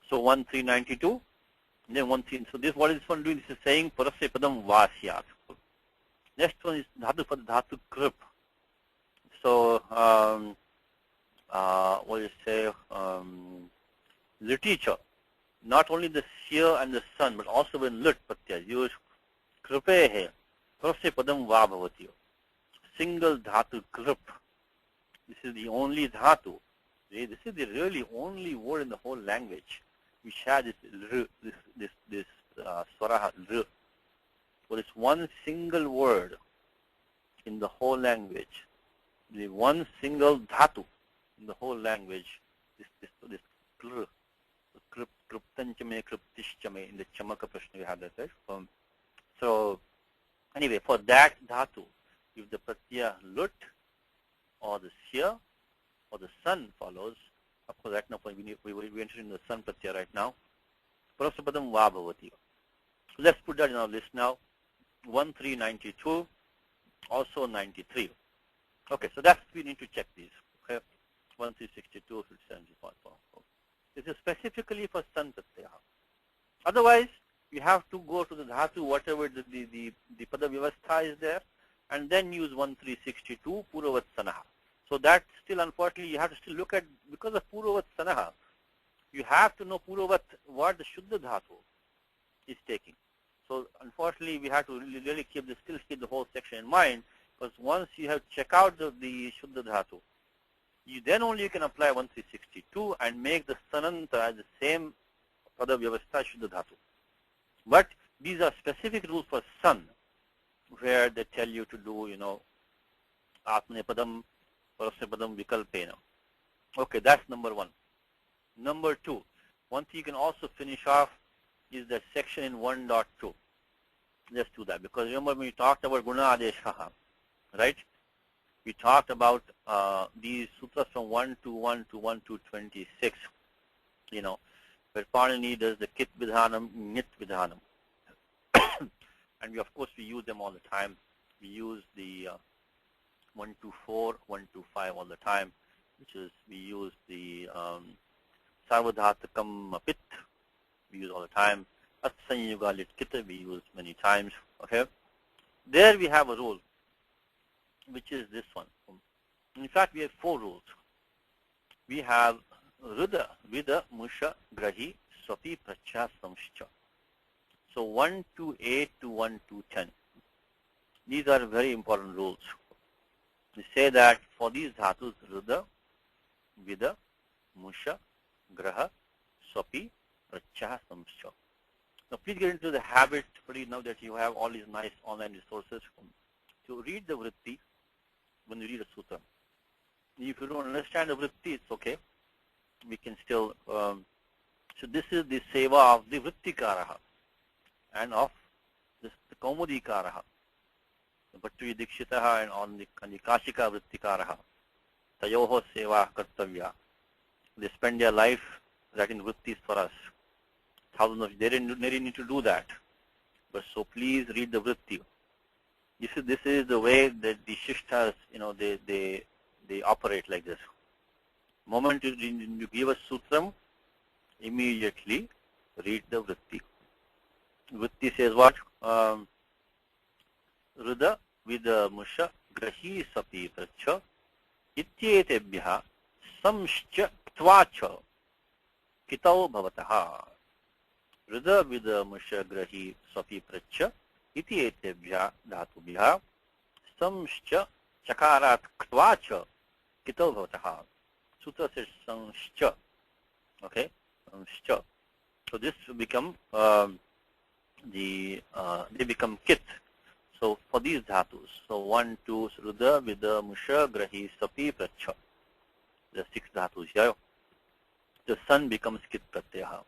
So 1392, and then 13. So this, what is this one doing? This is saying Parasya Padam Vasyat. Next one is Dhatu Pad Dhatu Krip. So what do you say? Literature. Not only the seer and the sun, but also when lit pratyay use kripe hai. Parasya Padam Va Bhavati. Single dhatu krip. This is the only dhatu. This is the really only word in the whole language which has this swaraha r. For this one single word in the whole language, the one single dhatu in the whole language, this kr, kriptanchame, kriptishchame, in the chamaka prashna we have that, right? So anyway, for that dhatu, if the pratyaya lut or the seer or the sun follows, of course right now we enter in the sun pratyaya right now, Parasapadam Va Bhavati. So let's put that in our list now. 1392, also 93. Okay, so that's, we need to check these. Okay, 1362, 74. This is specifically for sun pratyaya. Otherwise, you have to go to the dhatu, whatever the pada vyavastha is there, and then use 1362 Puravat Sanaha. So that still, unfortunately, you have to still look at, because of Puravat Sanaha, you have to know Puravat what the Shuddha Dhatu is taking. So unfortunately, we have to really keep the whole section in mind, because once you have check out the Shuddha Dhatu, then only you can apply 1362 and make the Sananta as the same Pada Vyavastha Shuddha Dhatu. But these are specific rules for sun, where they tell you to do, you know, Atmanepadam, Parasyapadam, Vikalpena. Okay, that's number one. Number two, one thing you can also finish off is that section in 1.2. Let's do that, because remember when we talked about Guna Adeshaha, right? We talked about these sutras from 121 to 126, you know, where Panini does the Kit Vidhanam, Nit Vidhanam. And we, of course, we use them all the time. We use the 124, 125 all the time, which is, we use the Sarvadhatakam Pit, we use all the time. Atsanyuga Litkita, we use many times. Okay. There we have a rule, which is this one. In fact, we have 4 rules. We have Rida, Vida, Musha, Grahi, Swapi, Pracha, Samshcha. So 128 to 110. These are very important rules. We say that for these dhatus, Rida, Vida, Musha, Graha, Swapi, Pracha, Samshcha. Now please get into the habit, now that you have all these nice online resources, to read the vritti when you read a sutra. If you don't understand the vritti, it's okay. We can still, so this is the seva of the vrittikaraha and of the kaumudikaraha, the Bhattri Dikshitaha and on the Kashika vrittikaraha. Tayoho seva kartavya. They spend their life writing vrittis for us. Thousands of, they didn't need to do that. But so please read the vritti. This is the way that the shishtas, you know, they operate like this. Moment you give a sutram, immediately read the vritti. Vritti says what? Rida, Vida, Musha, Grahi, Sapi, Pracha, Ityetebhya, Samshcha, Tvacha, Kitau Bhavataha. Rida, Vida, Musha, Grahi, Sapi, Pracha, Ityetebhya, Dhatubhya, Samshcha, Chakarat, Tvacha, Kitau Bhavataha. Sutra says Samshcha. Okay? Samshcha. So this will become they become kit. So for these dhatus, so 1, 2, sruda, vida, musha, grahi, sapi, pracha. The 6 dhatus here. The sun becomes kit pratyaha.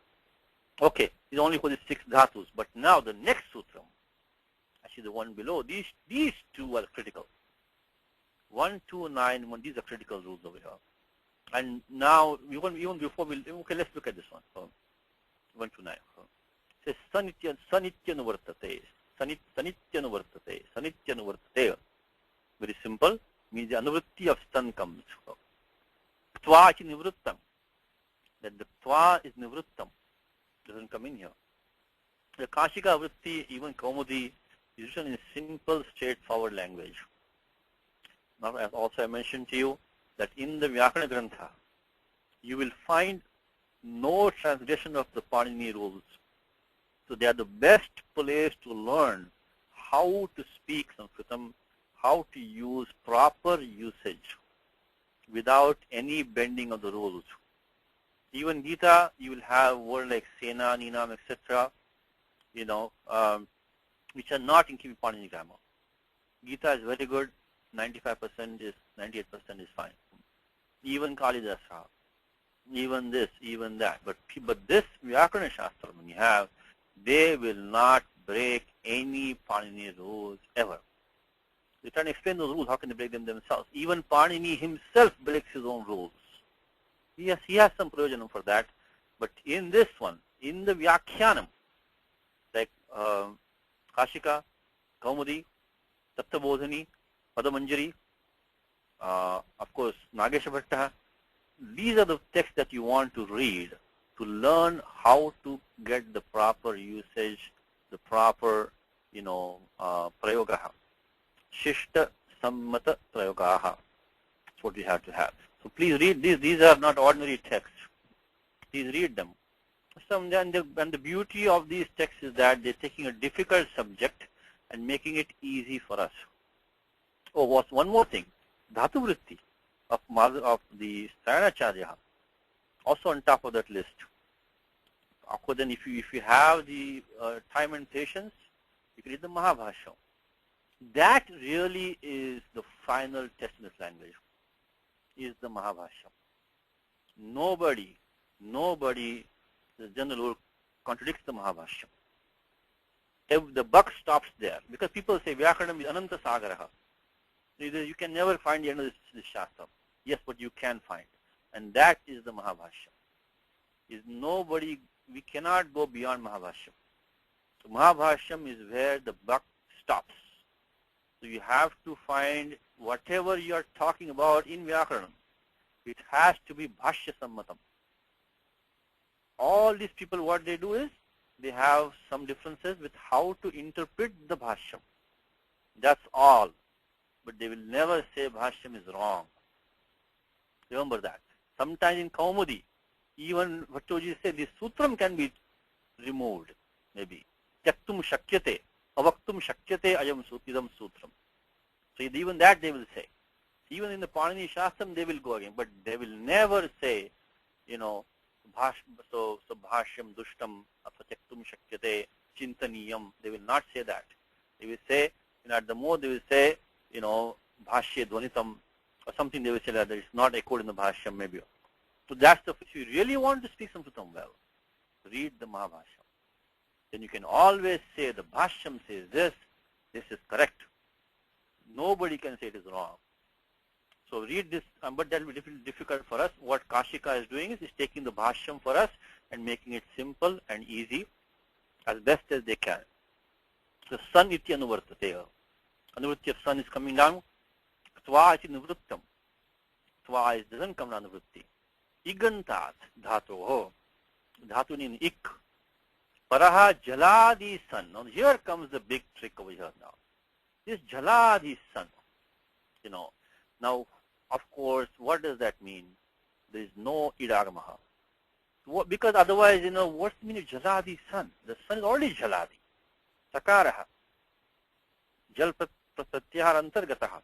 Okay, it's only for the 6 dhatus. But now the next sutram, actually the one below, these two are critical. 1, 2, 9, 1, these are critical rules over here. And now, even before okay, let's look at this one. 1 to 9. It says sanityanuvartate, sanityanuvartate, sanityanuvartate. Very simple. Means the anuvritti of sun comes. Tva is nivrittam. That the tva is nivrittam. Doesn't come in here. The Kashika vritti, even Kaumudi, is written in simple, straightforward language. Now, as also I mentioned to you, that in the Vyakarana Grantha, you will find no transgression of the Panini rules. So they are the best place to learn how to speak Sanskritam, how to use proper usage without any bending of the rules. Even Gita, you will have words like Sena, Ninam, etc., which are not in Panini grammar. Gita is very good. 98% is fine. Even Kalidasa, even this, even that. But this Vyakarana Shastra, when you have, they will not break any Panini rules ever. They try to explain those rules. How can they break them themselves? Even Panini himself breaks his own rules. He has some provision for that. But in this one, in the Vyakhyanam, like Kashika, Kaumudi, Tattabodhani, Padamanjari, of course, Nagesha Bhatta, these are the texts that you want to read to learn how to get the proper usage, the proper, prayogaha. Shishta Sammata Prayogaha. That's what we have to have. So please read these. These are not ordinary texts. Please read them. And the beauty of these texts is that they're taking a difficult subject and making it easy for us. Oh, what's one more thing? Dhatu Vritti of the Sayanacharya, also on top of that list. Then if you have the time and patience, you can read the Mahabhashya. That really is the final test in this language, is the Mahabhashya. Nobody, the general rule, contradicts the Mahabhashya. If the buck stops there, because people say Vyakaranam is Ananta Sagaraha. You can never find the end of this Shastra. Yes, but you can find. And that is the Mahabhashya. We cannot go beyond Mahabhashya. So Mahabhashyam is where the buck stops. So you have to find whatever you are talking about in Vyakaranam. It has to be Bhashya Sammatam. All these people, what they do is, they have some differences with how to interpret the Bhashyam. That's all. But they will never say Bhashyam is wrong. Remember that. Sometimes in Kaumudi, even Bhattoji said this sutram can be removed, maybe. Tyaktum shakyate, avaktum shakyate ayam idam sutram. So even that they will say. Even in the Panini Shastram they will go again, but they will never say, so bhashyam dushtam, tyaktum shakyate, chintaniyam. They will not say that. They will say, at the most they will say, bhashya dhvanitam, or something they will say that it's not echoed in the Bhashyam maybe. So that's if you really want to speak Sanskritam well, read the Mahabhashyam. Then you can always say the Bhashyam says this is correct. Nobody can say it is wrong. So read this, but that will be difficult for us. What Kashika is doing is taking the Bhashyam for us and making it simple and easy as best as they can. So sun iti anuvartate. Anuvritti of sun is coming down. Tva iti nivrittam. Tva doesn't come down nivritti. Igantat dhatu. Dhatu in ik. Paraha jaladi sun. Now here comes the big trick over here now. This jaladi sun. Now, of course, what does that mean? There is no idagamaha. Because otherwise, what's the meaning of jaladi sun? The sun is already jaladi. Sakaraha. Jal pratyahar antargataha.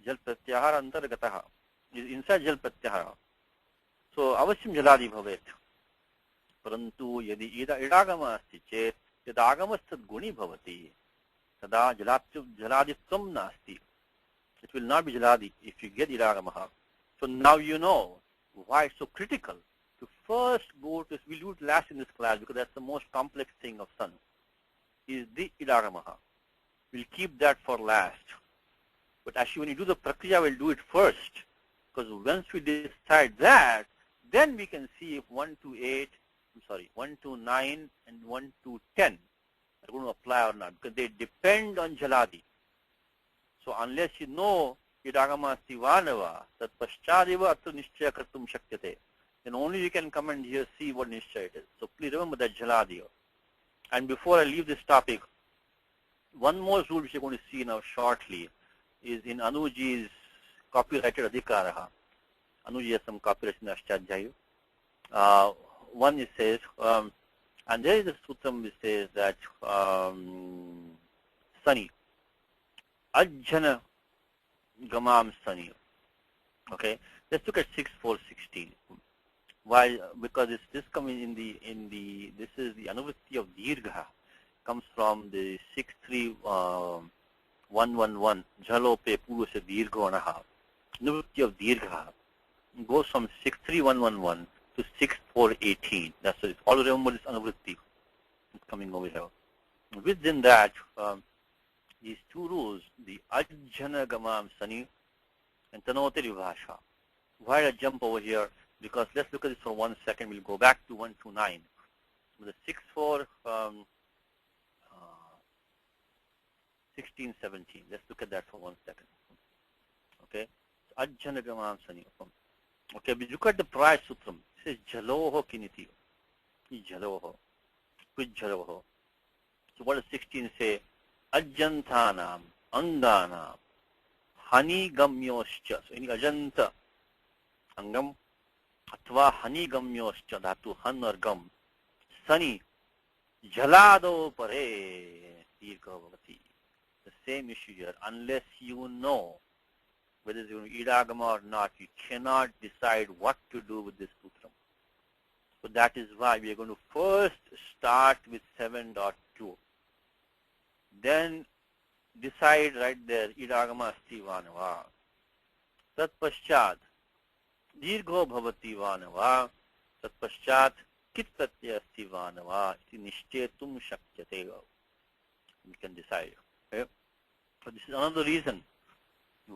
Jal pratyahar antargataha. Is inside jal pratyahara. So, avasyam jaladi bhavet. Parantu yadi idagama asti chet Yadagamastad guni bhavati. Tada jaladitvam nasti. It will not be jaladi if you get idagamaha. So now you know why it's so critical to first go to, we'll do it last in this class because that's the most complex thing of sun, is the idagamaha. We'll keep that for last. But actually when you do the prakriya, we'll do it first. Because once we decide that, then we can see if 1 to 8, 1 to 9 and 1 to 10 are going to apply or not. Because they depend on jaladi. So unless you know idagama sivanava, tat paschadiva atra nishchaya kartum shakyate, then only you can come and here see what nishchaya it is. So please remember that jaladi. And before I leave this topic, one more rule which you're going to see now shortly is in Anuji's copyrighted adhikaraha. Anuji has some copyright in Ashtadhyayu. One it says, and there is a sutram which says that Sani, Ajjana Gamam Sani. Okay, let's look at 6.4.16. Why? Because this coming in the this is the anuvritti of dirgha, comes from the 6.3.1.1.1 Jhalo pe puru se dirgho anaha. Anuvritti of dirgha goes from 6.3.1.1.1 to 6.4.18. That's it. All remember this anuvritti. It's coming over here. Within that, these two rules, the Ajjana Gamam Sani and Tanote Vibhasha. Why did I jump over here? Because let's look at this for 1 second. We'll go back to 1 to 9. With the 6.4, 16, 17. Let's look at that for 1 second. Okay. Ajjana Gamam Sani. Okay, we look at the prior sutram. It says Jaloho Kiniti. Jaloho. Which Jaloho? So what does 16 say? Ajanthanam, Anganam, Hani Gamyoscha. So in Ajanta, Angam, Atva Hani Gamyoscha, Dhatu Han or Gam, Sani, Jalado Pare, Dirghavati. The same issue here. Unless you know whether it's going to be idagama or not, you cannot decide what to do with this sutram. So that is why we are going to first start with 7.2. Then decide right there, idagama asti vanava. Tat paschat, dirgho bhavati vanava. Tat paschat, kit pratyaya asti vanava. Iti nishchetum shakyate. We can decide. Okay? So this is another reason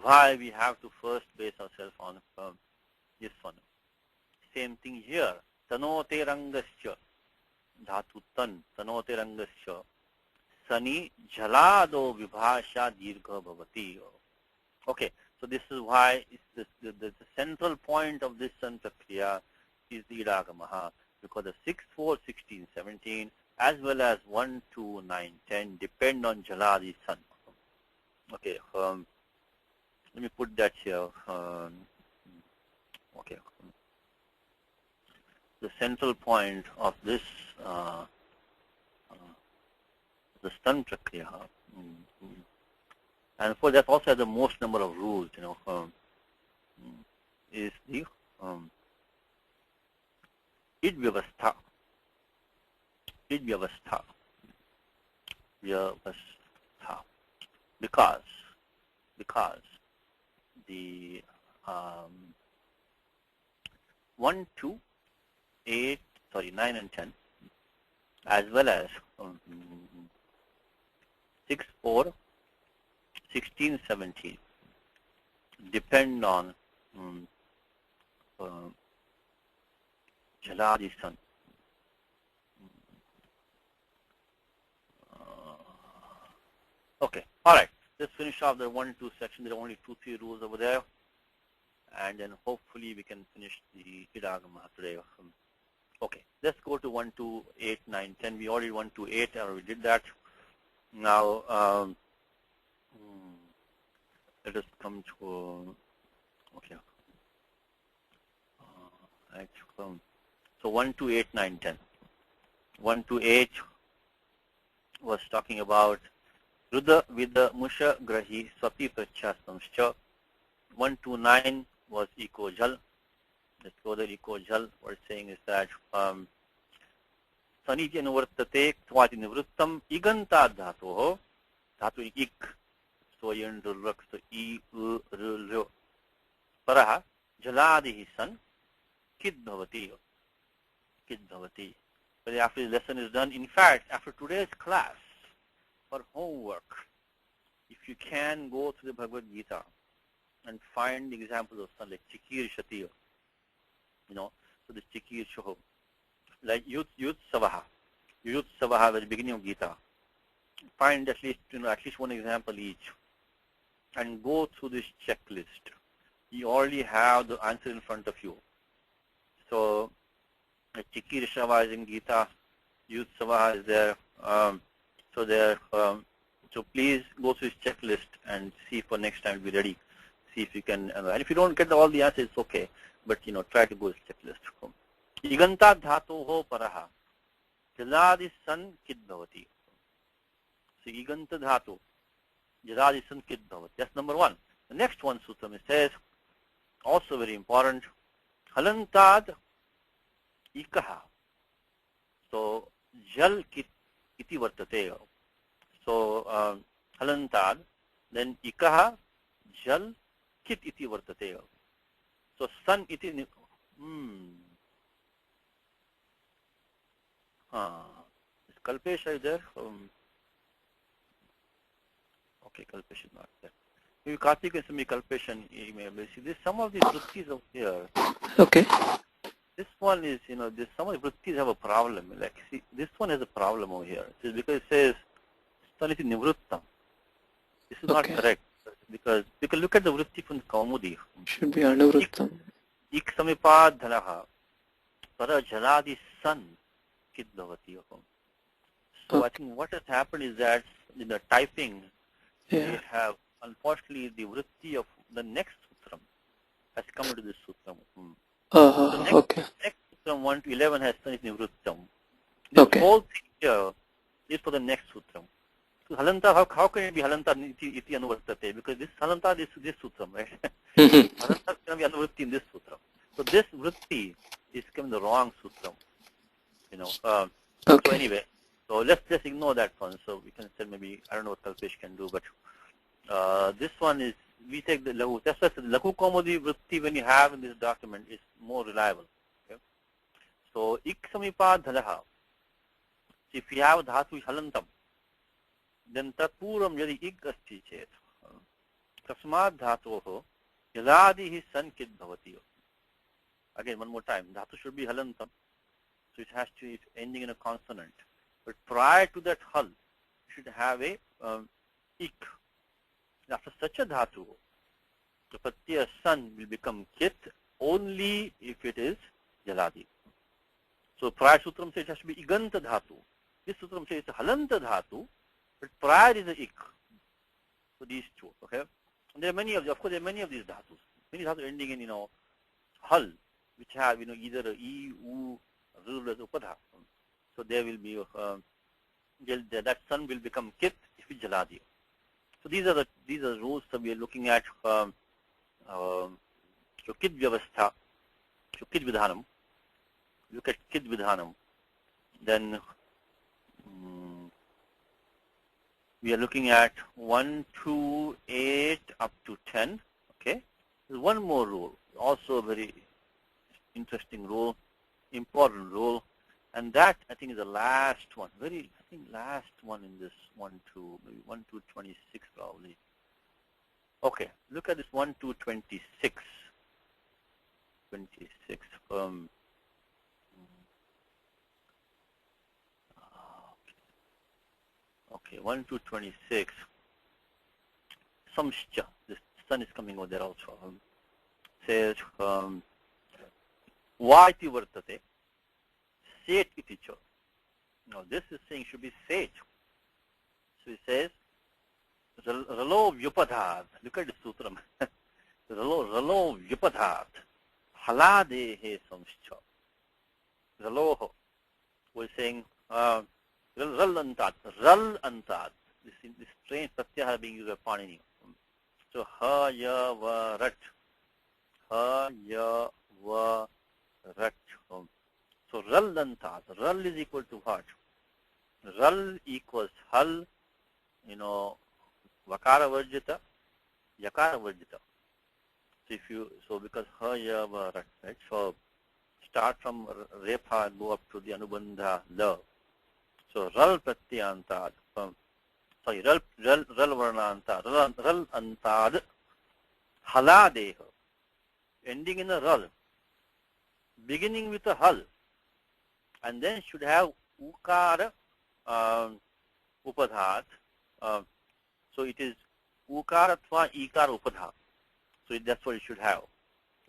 why we have to first base ourselves on this one. Same thing here. Tanote rangasya. Dhatu tan. Tanote rangasya. Sani jalado vibhasha dirgha bhavati. Okay, so this is why the central point of this santakriya is the idagamaha, because the 6, 4, 16, 17 as well as 1, 2, 9, 10 depend on jaladi san. Okay, let me put that here. Okay, the central point of this the stun prakriya, and for that also has the most number of rules, is the id vyavastha. Id vyavastha. Vyavastha. Because the 1, 2, 8, 9 and 10, as well as 6, 4, 16, 17 depend on Jaladi Sun. Okay, all right. Let's finish off the 1, 2 section. There are only 2, 3 rules over there, and then hopefully we can finish the idagama today. Okay, let's go to 1, 2, 8, 9, 10. We already 1, 2, 8, or we did that. Now, let us come to, okay. So 1, 2, 8, 9, 10. 1 to 8 was talking about Ruda Vida Musha Grahi Swapi Prachastamscha. 1 to 9 was Eko Jal. Let's go there, Eko Jal. What it's saying is that सनीति अनुवर्तते क्त्वाति निवृत्तम इगंतात् धातोः धातु इक् स्वयं रुक्स इ ऋ परः जलादिः सन् किद् भवति किद् भवति. But after the lesson is done, in fact, after today's class, for homework, if you can go to the Bhagavad Gita and find examples of sun like Chikir Shati, so this Chikir Shoho, like Yut Savaha at the beginning of Gita, find at least one example each, and go through this checklist. You already have the answer in front of you. So Chikir Shava is in Gita, Yut Savaha is there. So please go through this checklist and see for next time. Be ready. See if you can. And if you don't get all the answers, it's okay. But try to go to this checklist. Iganta dhatoho paraha jaladi san kid bhavati. So iganta dhatu jaladi san kid bhavati. That's number one. The next one sutram it says, also very important, halantad ikaha. So jal kit iti vartate. So halantad, then ikaha jal kit iti vartate. So san iti is Kalpesh is there? Okay, Kalpesh is not there. Maybe Karthik can send me Kalpesh and email. See, there's some of these vrittis over here. Okay. This one is, some of the vrittis have a problem. Like, see, this one has a problem over here. It's because it says Saniti Nivrittam. This is not correct. Because you can look at the vritti from Kaumudi. Should be Anuvrittam. Ik samipad dhalaha para jaladi san kid bhavati. So I think what has happened is that in the typing, they have, unfortunately, the vritti of the next sutram has come into this sutram. So next sutram 1 to 11 has Sanit Nivrittam. This whole thing here is for the next sutram. So halanta, how can it be halanta iti anuvartate? Because this halanta is this sutram, right? Halanta can be anuvritti in this sutram. So this vritti is coming the wrong sutram. So anyway, so let's just ignore that one. So we can say maybe, I don't know what Kalpesh can do, but this one is, we take the Lagu. That's why the Lagu Kaumudi vritti when you have in this document is more reliable. Okay? So ik samipad dhalaha. If you have dhatu halantam, then tatpuram yadi ik asti chet. Tasmad dhatoho yadadihi san kid bhavati. Again, one more time. Dhatu should be halantam. So it has to be ending in a consonant. But prior to that hal, you should have a ik. After such a dhatu, the pratyaya san will become kit only if it is jaladi. So prior sutram says it has to be iganta dhatu. This sutram says it's a halanta dhatu, but prior is a ik. So these two, okay? And there are many of these dhatus. Many dhatus ending in, hal, which have, either a e, u, r as upadha. So there will be, that sun will become kit if it's jaladi. So these are the rules that we are looking at. So kid vyavastha, so kid vidhanam. Look at kid vidhanam. Then we are looking at 1, 2, 8 up to 10. Okay. There's one more rule, also a very interesting rule, important rule, and that I think is the last one. Last one in this 1, 2, maybe 1, 2, 26 probably. Okay, look at this 1, 2, 26. 26. Okay, 1, 2, 26. Samscha. This sun is coming over there also. Says, Vaiti vartate. Set iti cha. Now this is saying should be sage. So it says, Ralo vyupadhat. Look at the sutram. Ralo vyupadhat. Haladehe samscha. Raloho. We're saying, Ral antat. This strange pratyahara being used by Panini. So ha ya va rat. Ha ya va rat. So rallantad. Rall is equal to what? Rall equals hal, vakara varjita, yakara varjita. So because ha ya va, right? So start from repa and go up to the anubandha la. So ral pratyantad. Ral varnantad. Ral antad haladeha. Ending in a ral. Beginning with a hal. And then should have ukara upadhat. So it is ukara athva ikara upadha. So that's what it should have.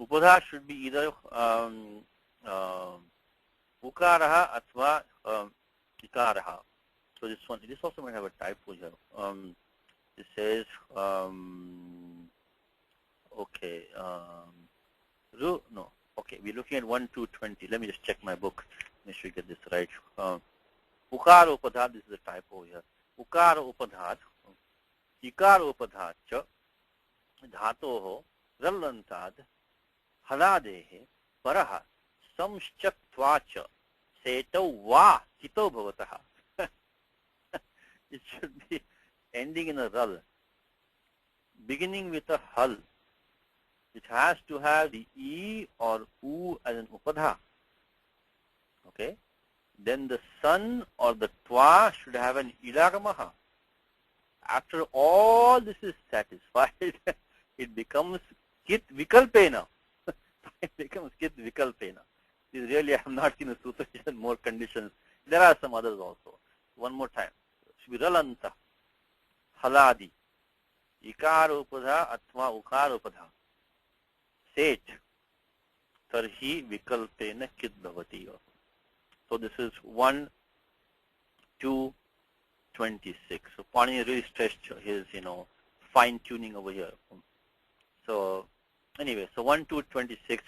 Upadha should be either ukaraha athva ikaraha. So this also might have a typo here. It says, okay, no. Okay, we're looking at 1, 2, 20. Let me just check my book. Make sure you get this right. Ukara upadhat, this is a typo here. Ukara upadhat, ikara upadhat cha, dhatoho, rallantad, haladehe, paraha, samshchaktvacha, seto va, chito bhavataha. It should be ending in a ral, beginning with a hal. It has to have the e or u as an upadha. Okay. Then the sun or the twa should have an ilagamaha. After all this is satisfied, it becomes kit vikalpena. It becomes kit vikalpena. This really, I have not seen a sutra with more conditions. There are some others also. One more time. Sviralanta, haladi, ikara upadha athva ukara upadha. Set, tarhi vikalpena kit bhavati. So this is 1, 2, 26. So Pani really stretched his, fine tuning over here. So anyway, so 1, 2, 26.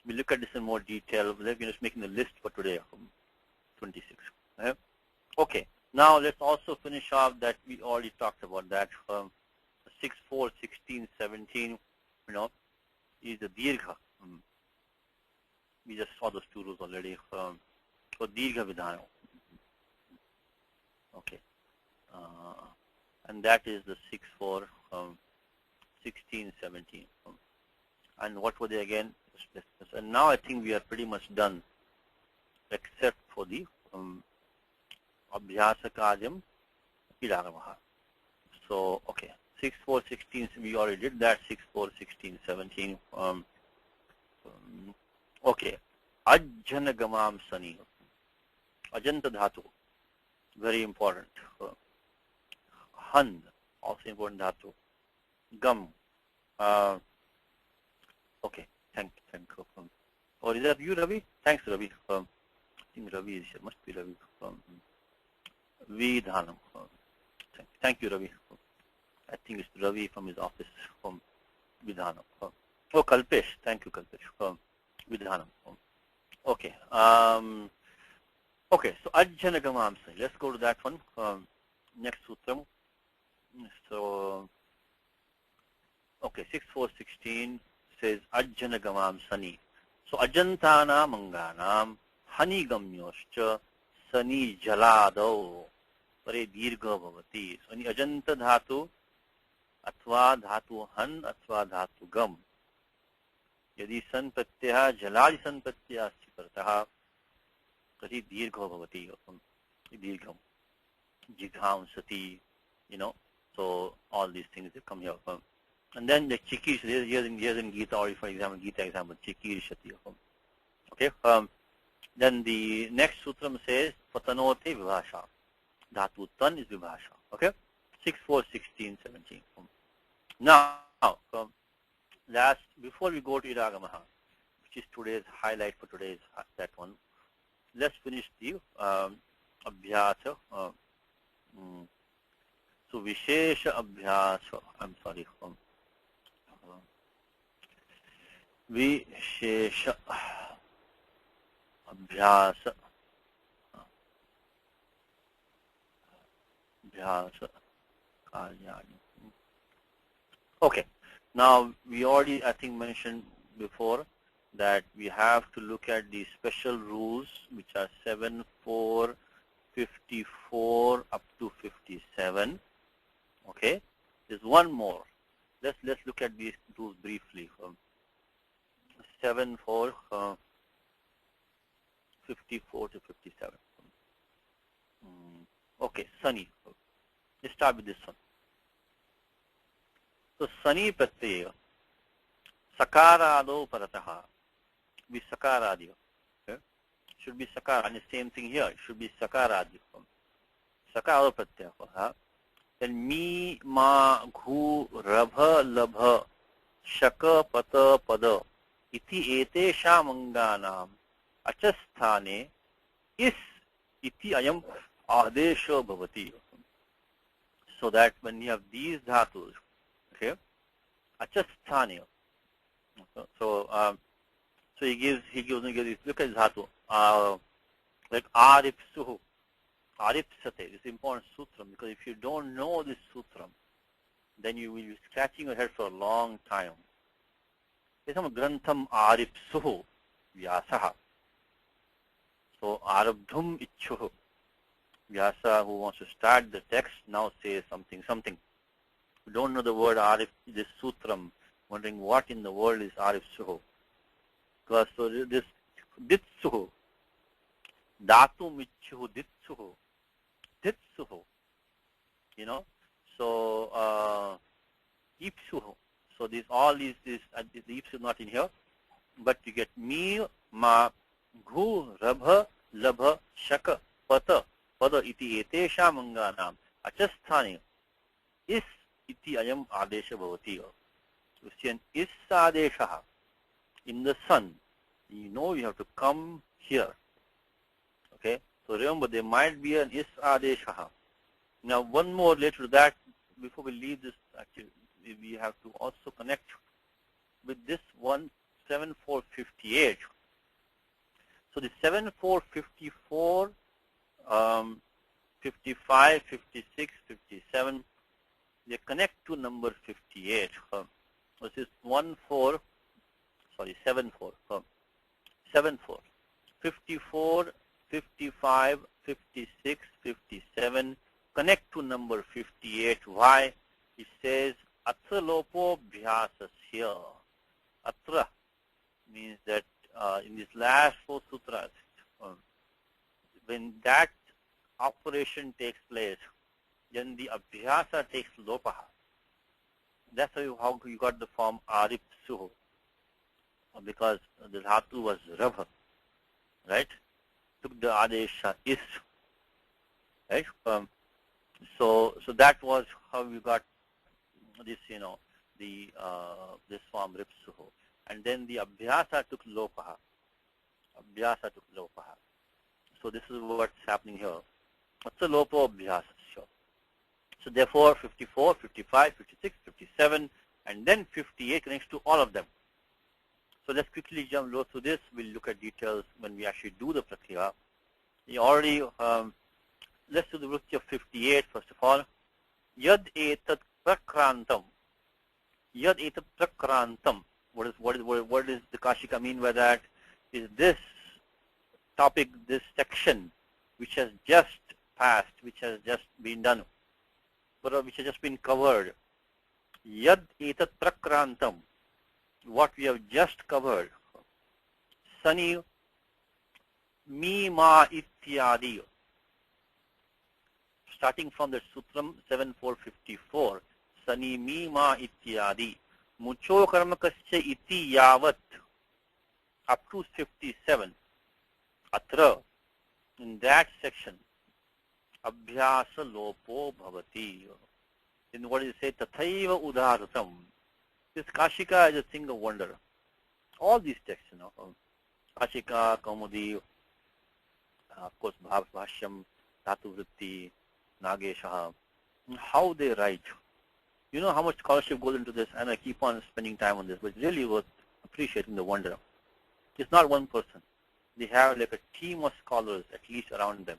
We look at this in more detail. We're just making the list for today. 26. Okay. Now let's also finish off that we already talked about that. 6, 4, 16, 17. Is the dirgha. We just saw those two rules already. So dirgha vidhana. Okay. And that is the 6, 4, 16, 17. And what were they again? And now I think we are pretty much done, except for the abhyasa karyam idagamaha. So, okay. 6, 4, 16, we already did that. 6, 4, 16, 17. Okay. Ajjanagamam sani. Ajanta dhatu. Very important. Han. Also important dhatu. Gam. Okay. Thank you. Or is that you, Ravi? Thanks, Ravi. I think Ravi is here. Must be Ravi. Vidhanam. Thank you, Ravi. I think it's Ravi from his office, from Vidhanam. Oh, Kalpesh. Thank you, Kalpesh. Vidhanam. Okay. Okay, so Ajjanagamam. Let's go to that one. Next sutram. So, okay, 6, 4, 16 says Ajjanagamam sani. So, Ajantana manganam hanigamyoscha sani jalado pare dirgha bhavati. So, any Ajanta dhatu अथवा धातु हन अथवा धातु गम यदि सन प्रत्यय जलादि सन प्रत्यय अस्ति परतः तर्हि दीर्घो भवति दीर्घम जिघांसति so all these things that come here and then the chikirish here in Gita, or for example Gita example chikirishati. Okay. Then the next sutram says patanote vibhasha. Dhatu tan is vibhasha. Okay. 6, 4, 16, 17. Now, before we go to Iragamaha, which is today's highlight for today's that one, let's finish the abhyasa. So Vishesha abhyasa. I'm sorry. Vishesha abhyasa. Abhyasa. Okay. Now we already I think mentioned before that we have to look at the special rules which are 7, 4, 54 up to 57. Okay, there's one more. Let's look at these rules briefly. 7, 4, 54 to 57. Okay, Sunny. Let's start with this one. So Sunny pratyaya sakarado parataha. Be sakaradi. Okay? Should be sakara, and the same thing here. It should be sakaradi. Sakarado pratyaya. Then mi, ma, ghu, rabha, labha, shaka, pata, pada. Iti ete shamanganam achasthane is iti ayam adesho bhavati. So that when you have these dhatus, okay, achasthane. So he gives look at dhatu. Like aripsuhu. Aripsate. This is important sutram, because if you don't know this sutram, then you will be scratching your head for a long time. Isam grantham aripsuhu vyasaha. So arabdhum ichuhu. Vyasa, who wants to start the text, now says something. You don't know the word arif, this sutram, wondering what in the world is aripsuhu. Because so this ditsuhu, dhatu michuhu ditsuhu, ditsuhu, you know. So ipsuhu. So all these the ipsu is not in here, but you get mi, ma, ghu, rabha, labha, shaka, pata, pada iti etesha manganam achasthane is iti ayam adesha bhavati. You see an is adesha in the sun. You know you have to come here. Okay, so remember there might be an is adesha. Now one more later to that, before we leave this, actually we have to also connect with this 17458. So the 7454, 55, 56, 57, they connect to number 58. This is 74, 54, 55, 56, 57 connect to number 58. Why? It says atra lopo bhyasasya. Atra means that in these last 4 sutras, when that operation takes place, then the abhyasa takes lopaha. That's how you got the form aripsuhu, because the dhatu was rabha, right? Took the adesha is, right? So that was how you got this, this form ripsuhu. And then the abhyasa took lopaha. So this is what's happening here. What's the lopo abhyasa? So therefore 54, 55, 56, 57, and then 58 connects to all of them. So let's quickly jump through this. We'll look at details when we actually do the prakriya. You already, let's do the vriti of 58 first of all. Yad etat prakrantam. Yad etat prakrantam. What does the Kashika mean by that? Is this topic, this section, which has just passed, which has just been done, which has just been covered. Yad etat prakrantam. What we have just covered. Sani mi ma ityadi. Starting from the Sutram 7454. Sani mi ma ityadi. Mucho karmakasya iti yavat. Up to 57. Atra. In that section. Abhyasa lopo bhavati. Then what does it say? Tathaiva udharatam. This Kashika is a thing of wonder. All these texts, Kashika, Kaumudi, of course, Bhashyam, Dhatu Vritti, Nagesha, how they write. You know how much scholarship goes into this, and I keep on spending time on this, but it's really worth appreciating the wonder. It's not one person. They have like a team of scholars, at least around them.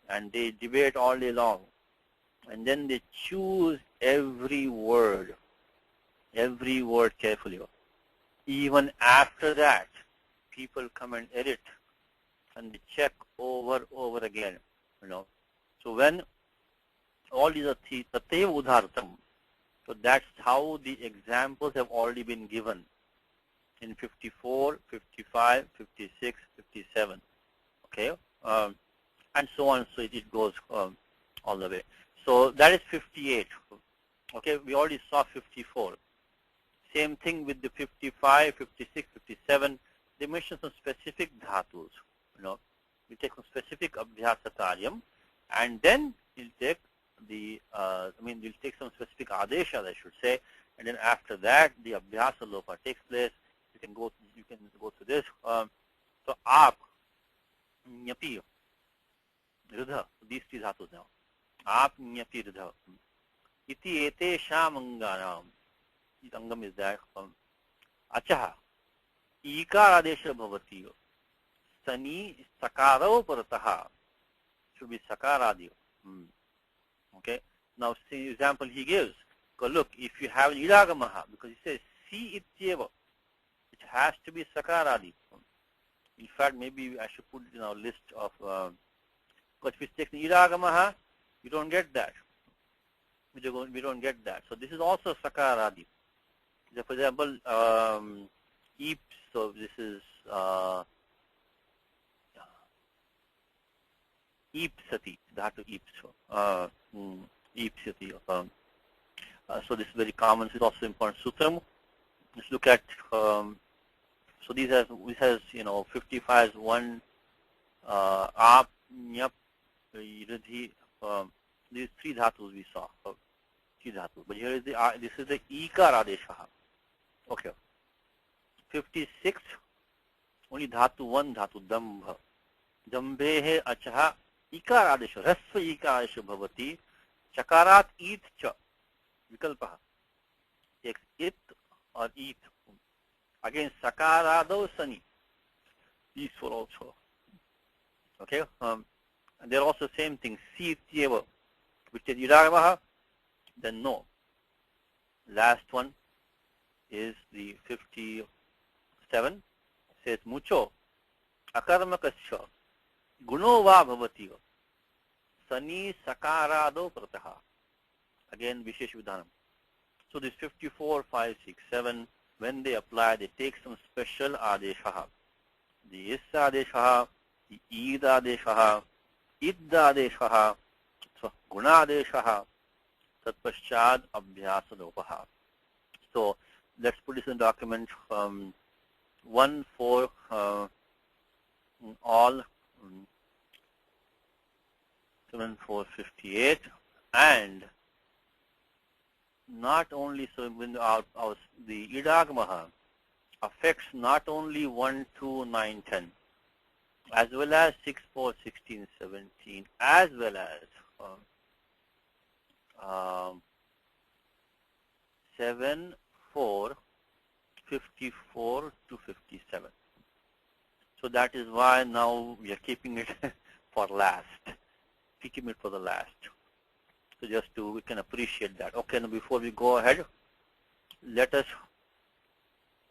And they debate all day long. And then they choose every word carefully. Even after that, people come and edit and they check over again. So when all these are tatev udhartam, so that's how the examples have already been given in 54, 55, 56, 57. Okay, and so on. So it goes all the way. So that is 58. Okay, we already saw 54. Same thing with the 55, 56, 57. They mention some specific dhatus. We take some specific abhyasa karyam, and then we'll take we'll take some specific adeshas, I should say, and then after that, the abhyasa lopa takes place. You can go to this. So aap, nyapi, ridha. These three dhatus now. Aap, nyapi, ridha. Iti ete sham anganam. This angam is that. Achaha. Ikar adesha bhavati. Sani sakaro parataha. Should be sakaradi. Okay. Now, see example he gives. Look, if you have an idagamaha, because he says si ityeva, it has to be sakaradi. In fact, maybe I should put in our list of, because if it's taken idagamaha, you don't get that. We don't get that. So this is also sakaradi. So for example, eeps, so this is eepsati, dhatu eeps. Eepsati. So this is very common. This is also important sutram. Let's look at. So this has 55 is one aap, nyap, ridhi. These three dhatus we saw. Three dhatus. But here is this is the ikar adesha. Okay. 56 only dhatu one dhatu dambha. Dambhe achaha ikar adesha. Rasva ikar adesha bhavati. Chakarat it cha. Vikalpaha. Takes it or it. Again, sakarado sani. These four also. Okay. And they're also same thing. Si tyeva, which is idagamaha. Then no. Last one is the 57. It says mucho akarmakasya guno va bhavati sani sakarado prataha. Again, vishesh vidhanam. So this 54, 5, 6, 7, when they apply, they take some special adeshaha. The is adeshaha, the id adeshaha, id adeshaha, so guna adeshaha, tatpaschad abhyasa lopaha. So let's put this in document 1, 4, all 7, 4, 58, and not only so when the idagamaha affects not only 1, 2, 9, 10, as well as 6, 4, 16, 17, as well as 7, 4, 54 to 57. So that is why now we are keeping it for last. We keep it for the last. So just we can appreciate that. Okay, now before we go ahead, let us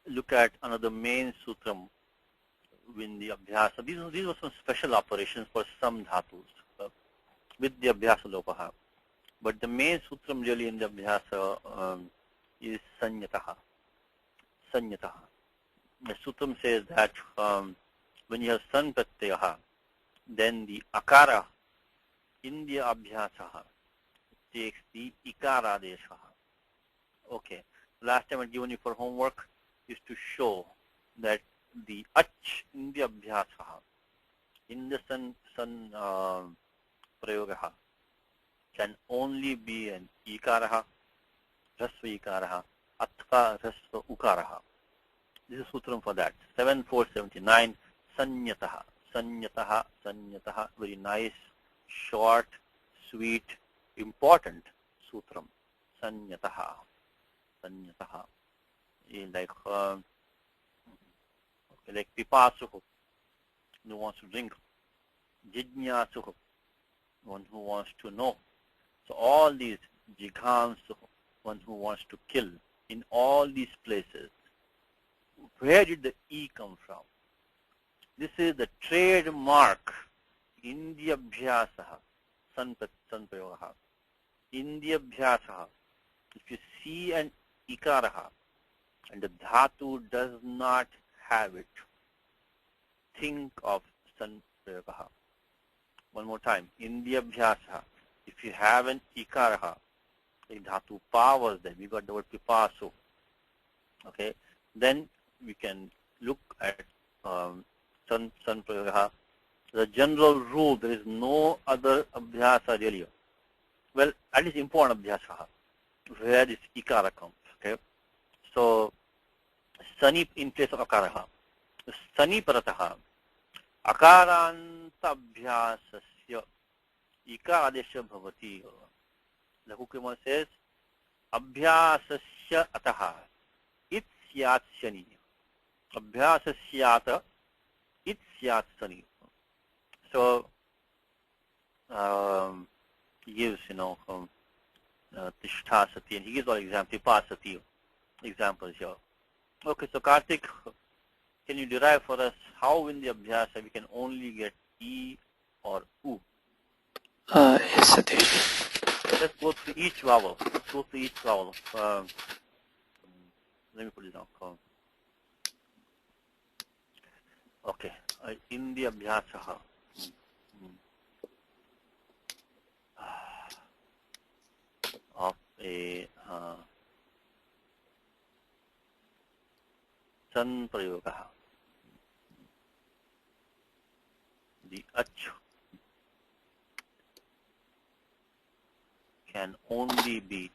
look at another main sutram in the abhyasa. These were some special operations for some dhatus with the abhyasa lopaha. But the main sutram really in the abhyasa is sanyataha. Sanyataha. The sutram says that when you have san pratyaha, then the akara in the abhyasa takes the ikara desha. Okay. Last time I given you for homework is to show that the ach in the abhyasa, in the san prayogaha, can only be an ikaraha, rasva ikaraha, atva rasva ukaraha. This is sutram for that. 7479, sanyataha, sanyataha, sanyataha. Very nice, short, sweet, important sutram. Sanyataha, sanyataha. Like pipasuhu, who wants to drink. Jijñāsuhu, one who wants to know. So all these, jighansuhu, one who wants to kill. In all these places, where did the E come from? This is the trademark Indyabhyasaha, Sanprayogaha. Indyabhyasaha. If you see an Ikaraha and the Dhatu does not have it, think of Sanprayogaha. One more time. Indyabhyasaha. If you have an Ikaraha, the Dhatu Pa was there. We got the word Pipaso. Okay. Then we can look at Sanprayogaha. The general rule, there is no other Abhyasa really. Well, at least important Abhyasa, where this Ikara comes. Okay. So, Sani in place of Akaraha. Sani Parataha. Akaranta Abhyasasya Ikaradesha Bhavati. The Hukuma says, Abhyasasya Ataha. It Syat Shani. Abhyasasyata. It Syat Sani. So, he gives, Tishtha Sati, and he gives all examples, Tipasati examples here. Okay, so Karthik, can you derive for us how in the Abhyasa we can only get E or U? Yes, Satish. Let's go through each vowel. Let me put it down. Okay, in the Abhyasa. Of a Sanprayogaha. The Ach can only be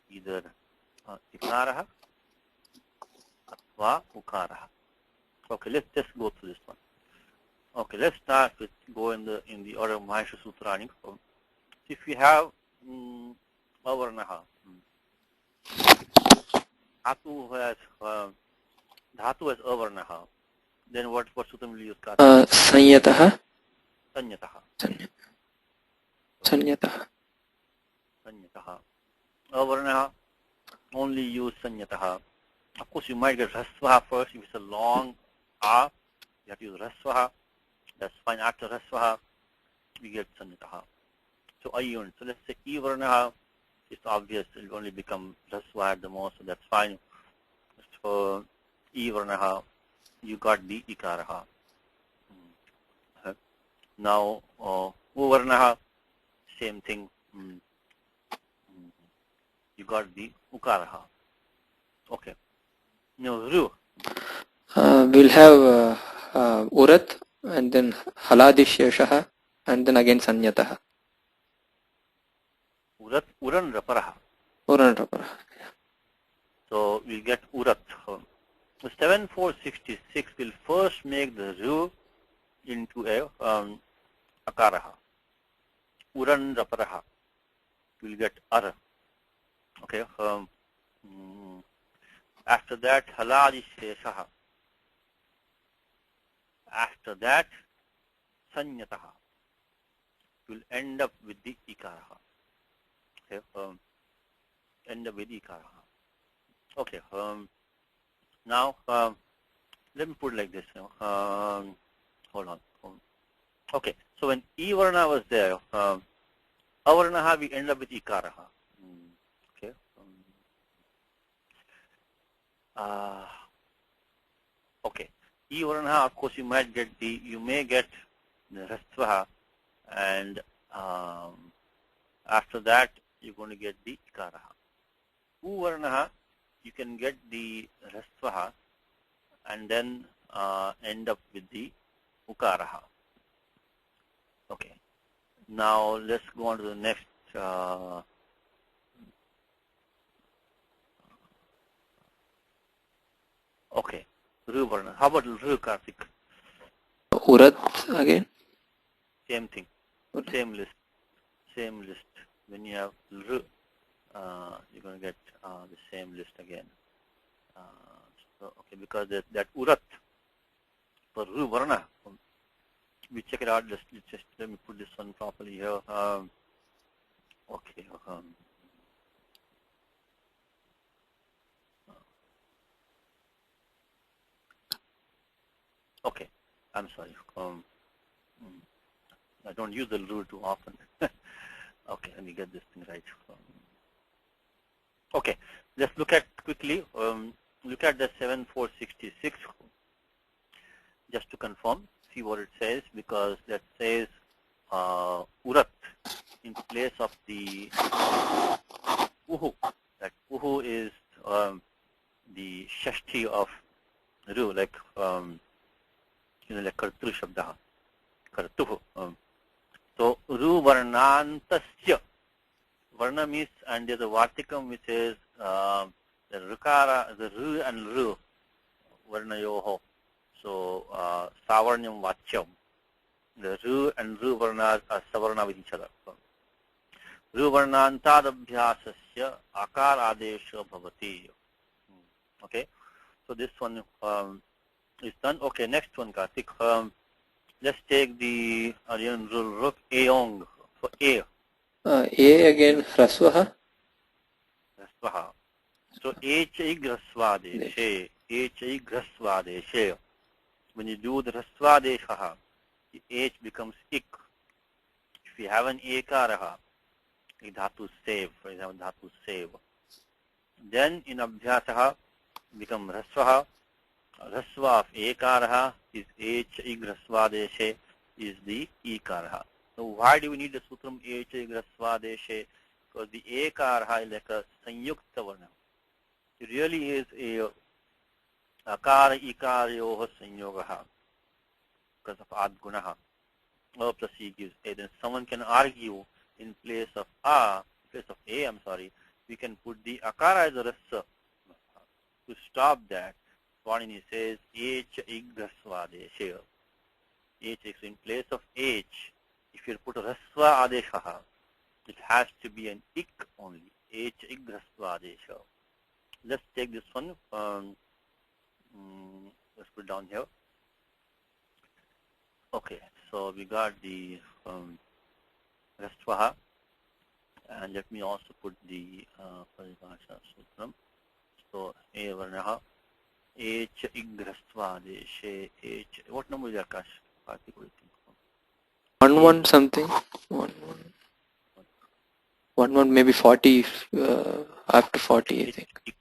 either Ikaraha or Ukaraha. Okay, let's just go through this one. Okay, let's start with go in the order of Mahesha Sutrani. If you have Avarnaha, Dhatu has Avarnaha, then what Sutam will use? Sanyataha. Sanyataha. Sanyataha. Avarnaha, only use Sanyataha. Of course, you might get Rasvaha first. If it's a long A, you have to use Rasvaha. That's fine. After Rasvaha, we get Sanyataha. So Ayun. So let's say E Varnaha, it's obvious, it will only become Rasva at the most, so that's fine. So E Varnaha, you got the Ikaraha. Now U Varnaha, same thing. You got the Ukaraha. Okay. Now Ru. We'll have Urat and then Haladisheshaha and then again Sanyataha. Uran Raparaha. Uran Raparaha. So we get Urat. 7466 will first make the Ru into a Akaraha. Uran Raparaha. We'll get Ara. Okay. After that, Haladi Sheshaha. After that, Sanyataha. Will end up with the Ikaraha. Okay. End up with Ikaraha. Okay. Now, let me put it like this. Hold on. Okay. So when E Varna was there, Avarnaha, we end up with Ikaraha. Okay. Okay. E Varnaha, of course, you may get the Rastvaha, and after that, you're going to get the Ikaraha. U Varnaha, you can get the Rastvaha, and then end up with the Ukaraha. Okay. Now, let's go on to the next. Okay. Ru Varna. How about Ru, Karthik? Urat again? Same thing. Same list. When you have Ru, you're going to get the same list again. Okay, because that Urat for Ru Varna, we check it out. Let me put this one properly here. Okay. Okay, I'm sorry. I don't use the rule too often. Okay, let me get this thing right. Okay, let's look at quickly. Look at the 7466 just to confirm. See what it says, because that says urat in place of the uhu. That uhu is the shashti of ru, like like kartru shabda, kartuhu. So ru varnantasya. Varna means, and there's a vartikam which is the rukara, the ru and ru, varnayoho. So savarnyam vachyam. The ru and ru varnas are savarna with each other. Ru varnantadabhyasasya akar adesha bhavati. Okay, so this one is done. Okay, next one, Karthik. Let's take the Aryan rule, Aong, for A. A again, Hrasvaha. Rasvaha. So H-I grasvadeshe, H-I grasvadeshe. When you do the rasvadeshaha, the H becomes ik. If you have an ekaraha, like dhatu save, for example, dhatu save. Then in abhyasaha, become rasvaha. Rasva of ekaraha is H-I grasvadeshe, is the ekaraha. So why do we need the sutram H-I grasvadeshe? Because the ekaraha is like a sanyukta varna. It really is a akara ikarayoha sanyogaha because of adgunaha. A plus E gives A. Then someone can argue in place of A, we can put the akara as a rasa. To stop that, Swanini says H igrasvadeshe. H in place of H, if you put a rasva adeshaha, it has to be an ik only. H igrasvadesha. Let's take this one. Let's put it down here. Okay, so we got the Rastvaha, and let me also put the Paribhasha Sutram. So A Varnaha, H Igrastvadeshe, H. What number is Akash? What do you think? 1 something. 1 maybe 40. After 40, I think.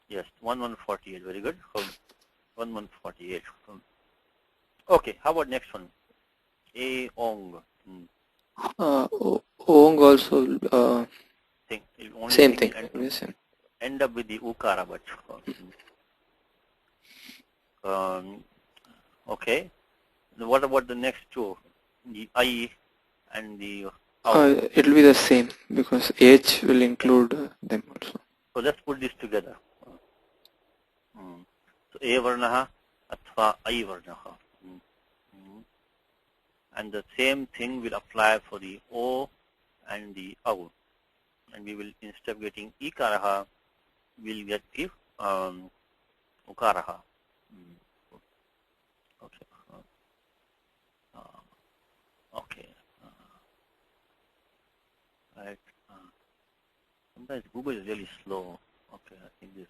Yes, 1148. Very good. 1148. Okay, how about next one? Aong. Ong also. Same thing. End up with the ukara, but okay. What about the next two? The I and the it will be the same because H will include them also. So let's put this together. So A varnaha athva I varnaha. And the same thing will apply for the O and the Au. And we will, instead of getting ikaraha, we'll get the ukaraha. Okay. Okay. Right. Sometimes Google is really slow. Okay, I think this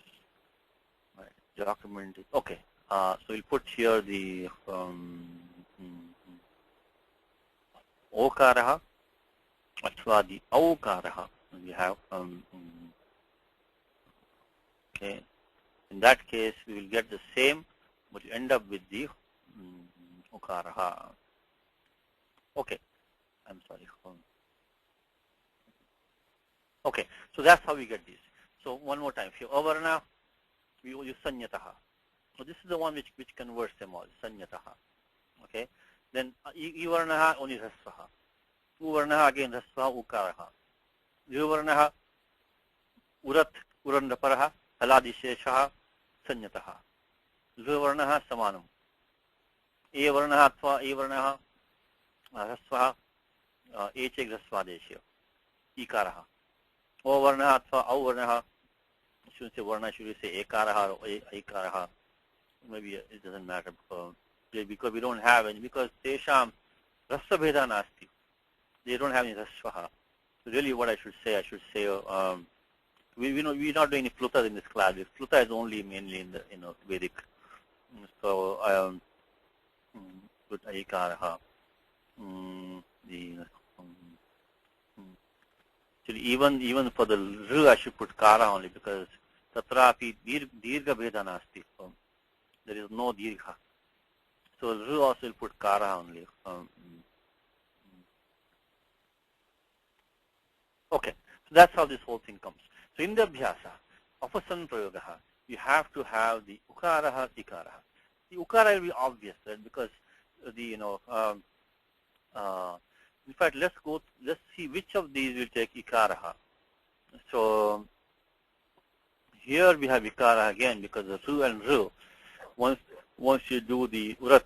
document is okay. So we'll put here the okaraha, athva the aukaraha. We have okay. In that case, we will get the same, but you end up with the ukaraha. Okay, I'm sorry. Okay, so that's how we get this. So one more time, if you avarna, we use sanyataha. So this is the one which converts them all, sanyataha. Okay, then ivarnaha only rasvaha. Uvarnaha again rasvaha ukaraha. Uvarnaha urat urandaparaha haladisheshaha sanyataha. Uvarnaha samanam. Varnaha athva varnaha rasvaha echeg rasvadeshya. Ikaraha. O varnaha athva au varnaha. Shouldn't say varna, should we say ekaraha or aikaraha? Maybe it doesn't matter because we don't have any, because tesham rasa bheda nasti. They don't have any rasvaha. So really what I should say, we're not doing any Pluta in this class. Pluta is only mainly in the Vedic. So put Aikaraha. Actually, even for the R I should put Kara only because Tatrapi Dirgha Veda Nasti. So there is no Dirgha. So R also will put Kara only. Okay, so that's how this whole thing comes. So in the Abhyasa of a San Prayogaha, you have to have the Ukaraha, Ikaraha. The Ukara will be obvious, right? Because the, in fact, let's see which of these will take Ikaraha. So here we have Ikaraha again because the Ru and Ru. Once you do the Urat,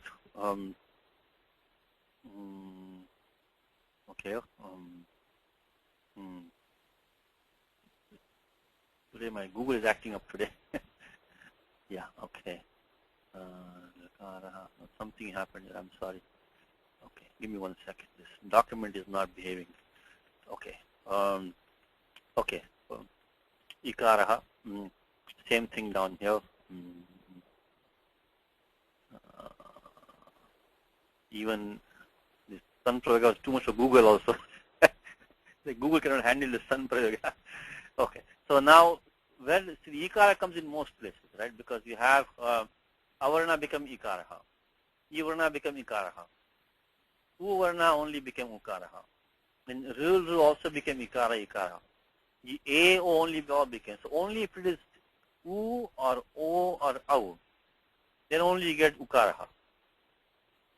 okay. Today my Google is acting up today. Yeah, okay. Something happened there. I'm sorry. Okay, give me 1 second. This document is not behaving. Okay. Okay. Ikaraha. Same thing down here. Even this Sun Prayoga was too much for Google also. Google cannot handle the Sun Prayoga. Okay. So now, well, the Ikara comes in most places, right? Because you have Avarna become Ikaraha. Ivarna become Ikaraha. Uvarna only became Ukaraha. And Ru also became Ikara. The A only became. So only if it is U or O or Au, then only you get Ukaraha.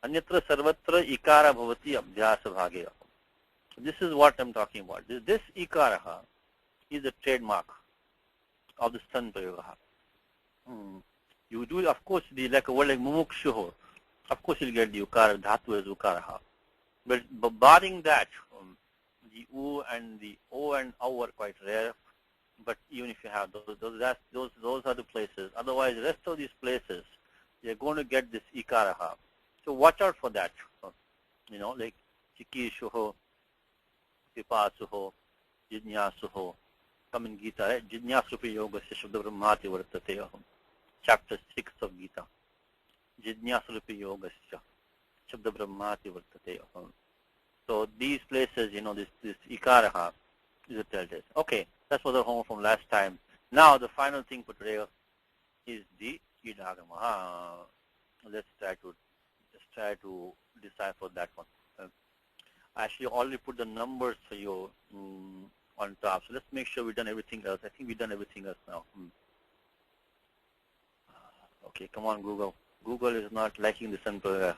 Anyatra sarvatra Ikara bhavati abhyasa bhagya. This is what I'm talking about. This Ikaraha is a trademark of the San Prayogaha. You do, of course, like a word like Mumukshuho, of course you'll get the Ukara, Dhatu as Ukaraha. But barring that, the U and the O and O are quite rare. But even if you have those are the places. Otherwise, the rest of these places, you're going to get this Ikaraha. So watch out for that. Like Chikishuho, Pipasuho, Jidnyasuho. Come in Gita, right? Jidnyasupi Yoga Shabda Brahmati Vartate. Chapter 6 of Gita. Jidnyasupi Yoga Shabda Brahmati Vartate. So these places, this Ikaraha is a telltale. Okay, that was our homework from last time. Now the final thing for today is the Idagama. Let's try to decipher that one. I actually already put the numbers for you on top. So let's make sure we've done everything else. I think we've done everything else now. Okay, come on, Google. Google is not liking the sample.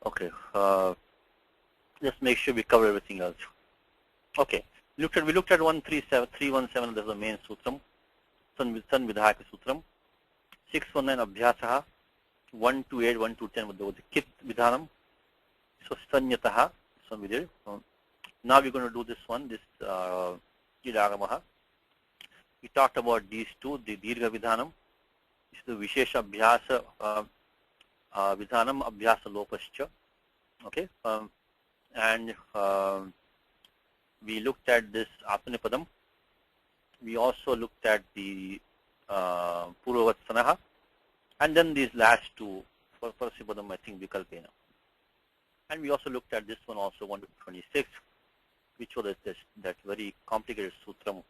Okay, let's make sure we cover everything else. Okay, we looked at 317. That's the main sutram. San Vidhaka sutram. 619 abhyasaha. 128, 110 with the kit vidhanam. So sanyataha. So we did. Now we're going to do this one, this idagamaha. We talked about these two, the dirgha vidhanam. This is the vishesha abhyasa vidhanam abhyasa lopascha. Okay. And we looked at this Atmanipadam. We also looked at the Purvavatsanaha. And then these last two, for Parasipadam, I think, Vikalpena. And we also looked at this one also, 1 to 26, which was that very complicated sutram.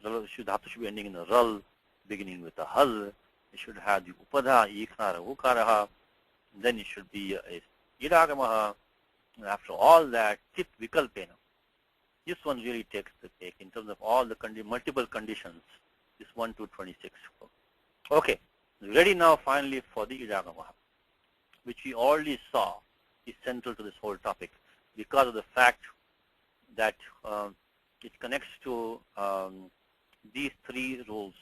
Dhatu should be ending in a ral, beginning with a hal. It should have the upadha, ikara, ukaraha. Then it should be a idagamaha. And after all that, tit vikalpena. This one really takes the cake in terms of all the multiple conditions. This 1 to 26. Okay, ready now finally for the idagamaha, which we already saw is central to this whole topic because of the fact that it connects to these three rules.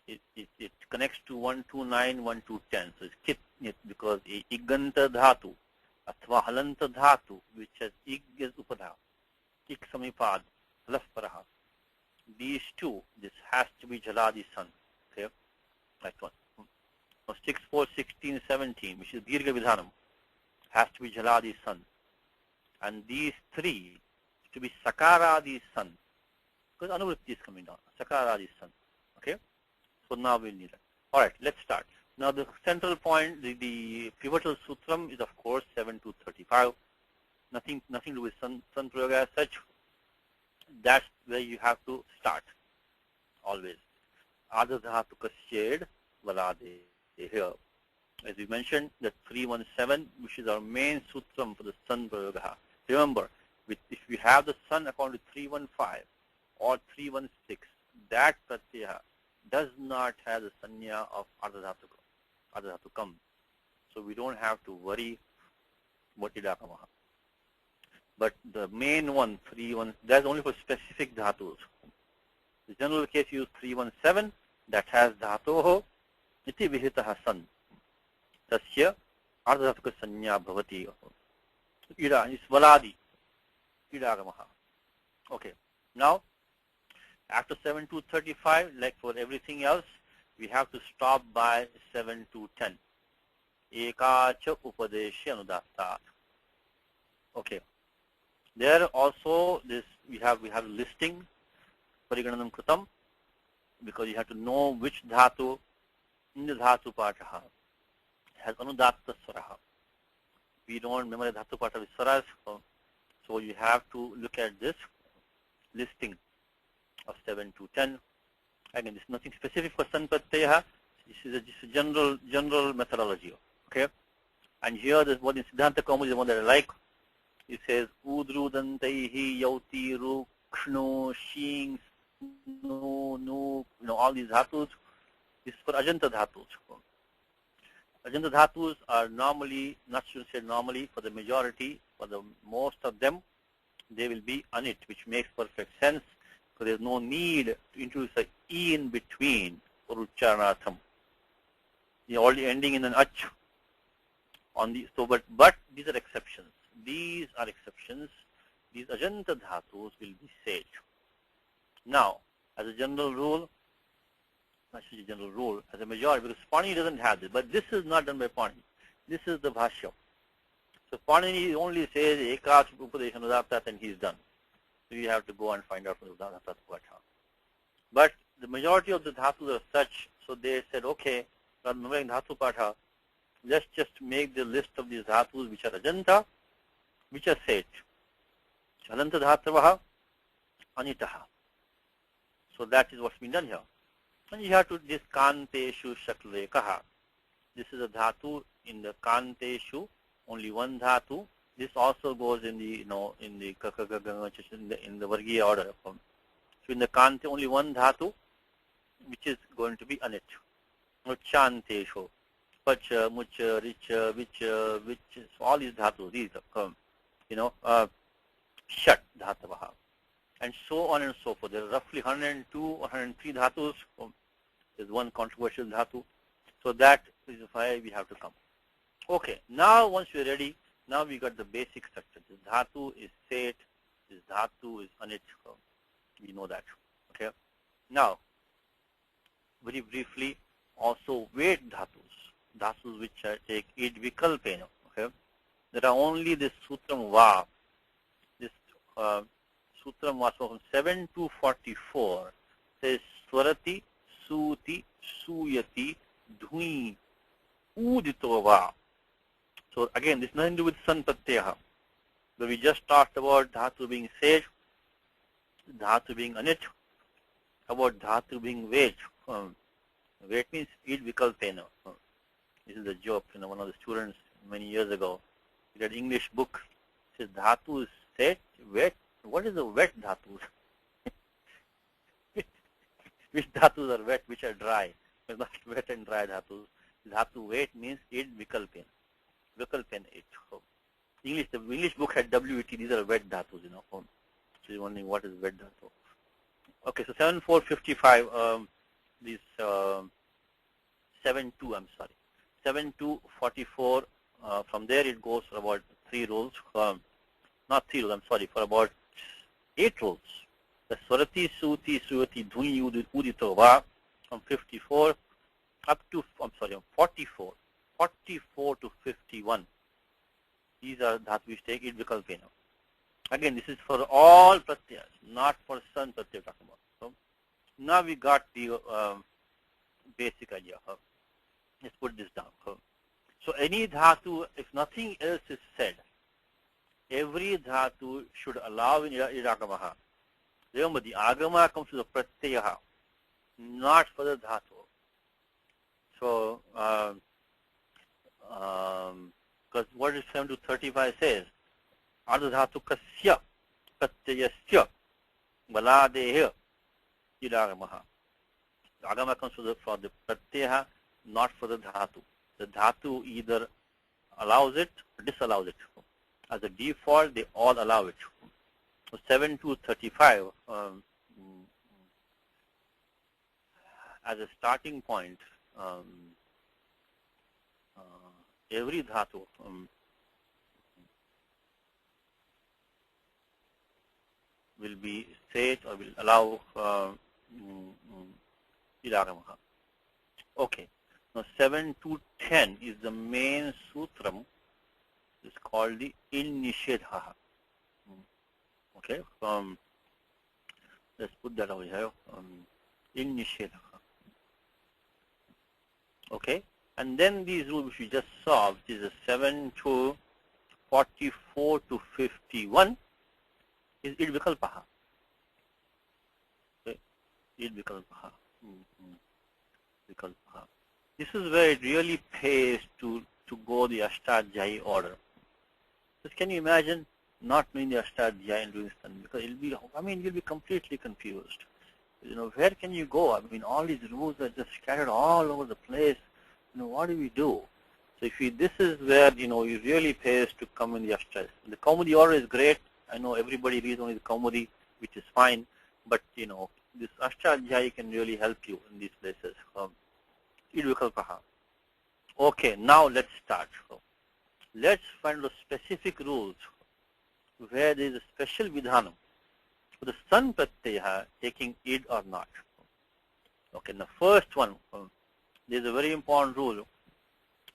It connects to 129, 110. So it's kit because iganta dhatu, athva halanta dhatu, which has ig is upadha, ik samipad, plus paraha. These two, this has to be jaladi sun. Okay, that one. So 6, 4, 16, 17, which is dirgha vidhanam, has to be jaladi sun. And these three to be sakaradi san, because anuvritti is coming down. Sakaradi san. Okay? So now we'll need that. All right, let's start. Now the central point, the pivotal sutram is of course 7-35. Nothing to do with sun prayoga as such. That's where you have to start always. Adha-dhatu kasyed valade here. As we mentioned, the 317, which is our main sutram for the sun prayoga. Remember, if we have the sun according to 315 or 316, that pratyaya does not have the sanya of adha-dhatu kam. So we don't have to worry what idakamaha. But the main one, 31, that's only for specific dhatus. The general case use 317, that has dhatoho iti vihitaha san. Tasya ardhatuka sanya bhavati. Ida is valadi. Idagamaha. Okay. Now, after 7-35, like for everything else, we have to stop by 7-10. Ekacha upadeshe anudattat. Okay. There also this we have listing parigananam kritam, because you have to know which dhatu in the dhatu pataha has anudatta swaraha. We don't remember the dhatu pata with swaras, so you have to look at this listing of 7-10. Again, this is nothing specific for san pratyaya. This is just a general methodology. Okay, and here this what in Siddhanta Kaumudi is the one that I like. It says udrudantaihi yauti rukshno shing nu, all these dhatus. This is for ajanta dhatus. Ajanta dhatus are normally, not should say normally, for the majority, for the most of them, they will be anit, which makes perfect sense, because there is no need to introduce a e in between for ucharanatham. You're already ending in an ach on the but these are exceptions. These are exceptions. These ajanta dhatus will be said. Now, as a general rule, as a majority, because Panini doesn't have this, but this is not done by Panini. This is the Bhashya. So Panini only says ekach upadesha anudattat and he's done. So you have to go and find out from the dhatat patha. But the majority of the dhatus are such, so they said, okay, rather than remembering dhatu patha, let's just make the list of these dhatus which are ajanta, which are said. Chalanta dhatavaha anitaha. So that is what's been done here. And you have to this kanteshu shaklekaha. This is a dhatu in the kanteshu, only one dhatu. This also goes in the in the vargiya order. So in the kante only one dhatu, which is going to be anit. Chanteshu, pacha, mucha, richa, vicha, which so all these dhatus, these are shat dhatavaha. And so on and so forth. There are roughly 102 or 103 dhatus. There's one controversial dhatu. So that is why we have to come. Okay, now once we're ready, now we got the basic structure. This dhatu is set, this dhatu is anit. We know that. Okay. Now, very briefly, also weight dhatus which take id vikalpena. Okay. There are only this sutram va. This sutram was from 7-44 says swarati, suti, suyati, dhui, uditova. So again, this is nothing to do with san pratyaya. But we just talked about dhatu being said, dhatu being anit, about dhatu being vej. Vej means id vikalpena. This is a joke. One of the students many years ago, he read English book. Says dhatu is set, wet. What is the wet dhatus? Which dhatus are wet, which are dry? Not wet and dry dhatus. Dhatu wet means id vikalpen. Vikalpen it. The English book had WET. These are wet dhatus. So you're wondering what is wet dhatu. Okay, so 7-4-55. This 7-2. I'm sorry. 7-2-44. From there it goes for about 3 rows. Not 3 rows. I'm sorry. For about 8 rows. The Swarati, Suti, Suyati, Dhuni, Uditova from 54 up to, 44. 44 to 51. These are that we take it vikalpena. Again, this is for all pratyas, not for san pratyaya talking about. So now we got the basic idea. Let's put this down. So any dhatu, if nothing else is said, every dhatu should allow in idagamaha. Remember, the agama comes to the pratyaya, not for the dhatu. So, because what is 7 to 35 says, Ardha dhatu kasya pratyayasya baladeha idagamaha. The agama comes for the pratyaya, not for the dhatu. The dhatu either allows it or disallows it. As a default, they all allow it. So 7 to 35, as a starting point, every dhatu will be said or will allow idagamaha. Okay. Now 7 to 10 is the main sutram. It's called the in-nishedha. Okay. Let's put that over here. In-nishedha. Okay. And then these rules which we just saw, which is a 7 to 44 to 51, is id vikalpaha. Okay. Id vikalpaha. Vikalpaha. This is where it really pays to go the Ashtadhyayi order. Just can you imagine not knowing the Ashtadhyayi and doing something? Because you'll be completely confused. Where can you go? I mean, all these rules are just scattered all over the place. What do we do? So this is where, it really pays to come in the Ashtadhyayi. The Kaumudi order is great. I know everybody reads only the Kaumudi, which is fine. But, this Ashtadhyayi can really help you in these places. Okay, now let's start. Let's find the specific rules where there is a special vidhanam for the san pratyaya taking id or not. Okay, the first one, there's a very important rule.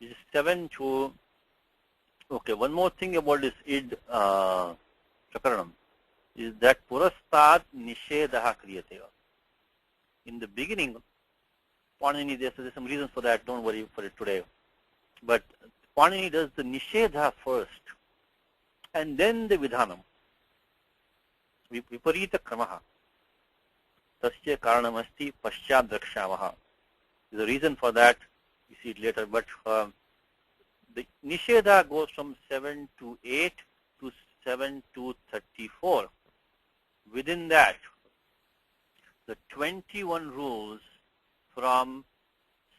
This is 7 to, okay, one more thing about this id prakaranam is that purastad nishedaha kriyate. In the beginning, Panini, there's some reasons for that, don't worry for it today. But Panini does the nishedha first, and then the vidhanam. Viparita kramaha. Tasya karanamasti paschad rakshavaha. There's a reason for that, we see it later, but the nishedha goes from 7 to 8 to 7 to 34. Within that, the 21 rules from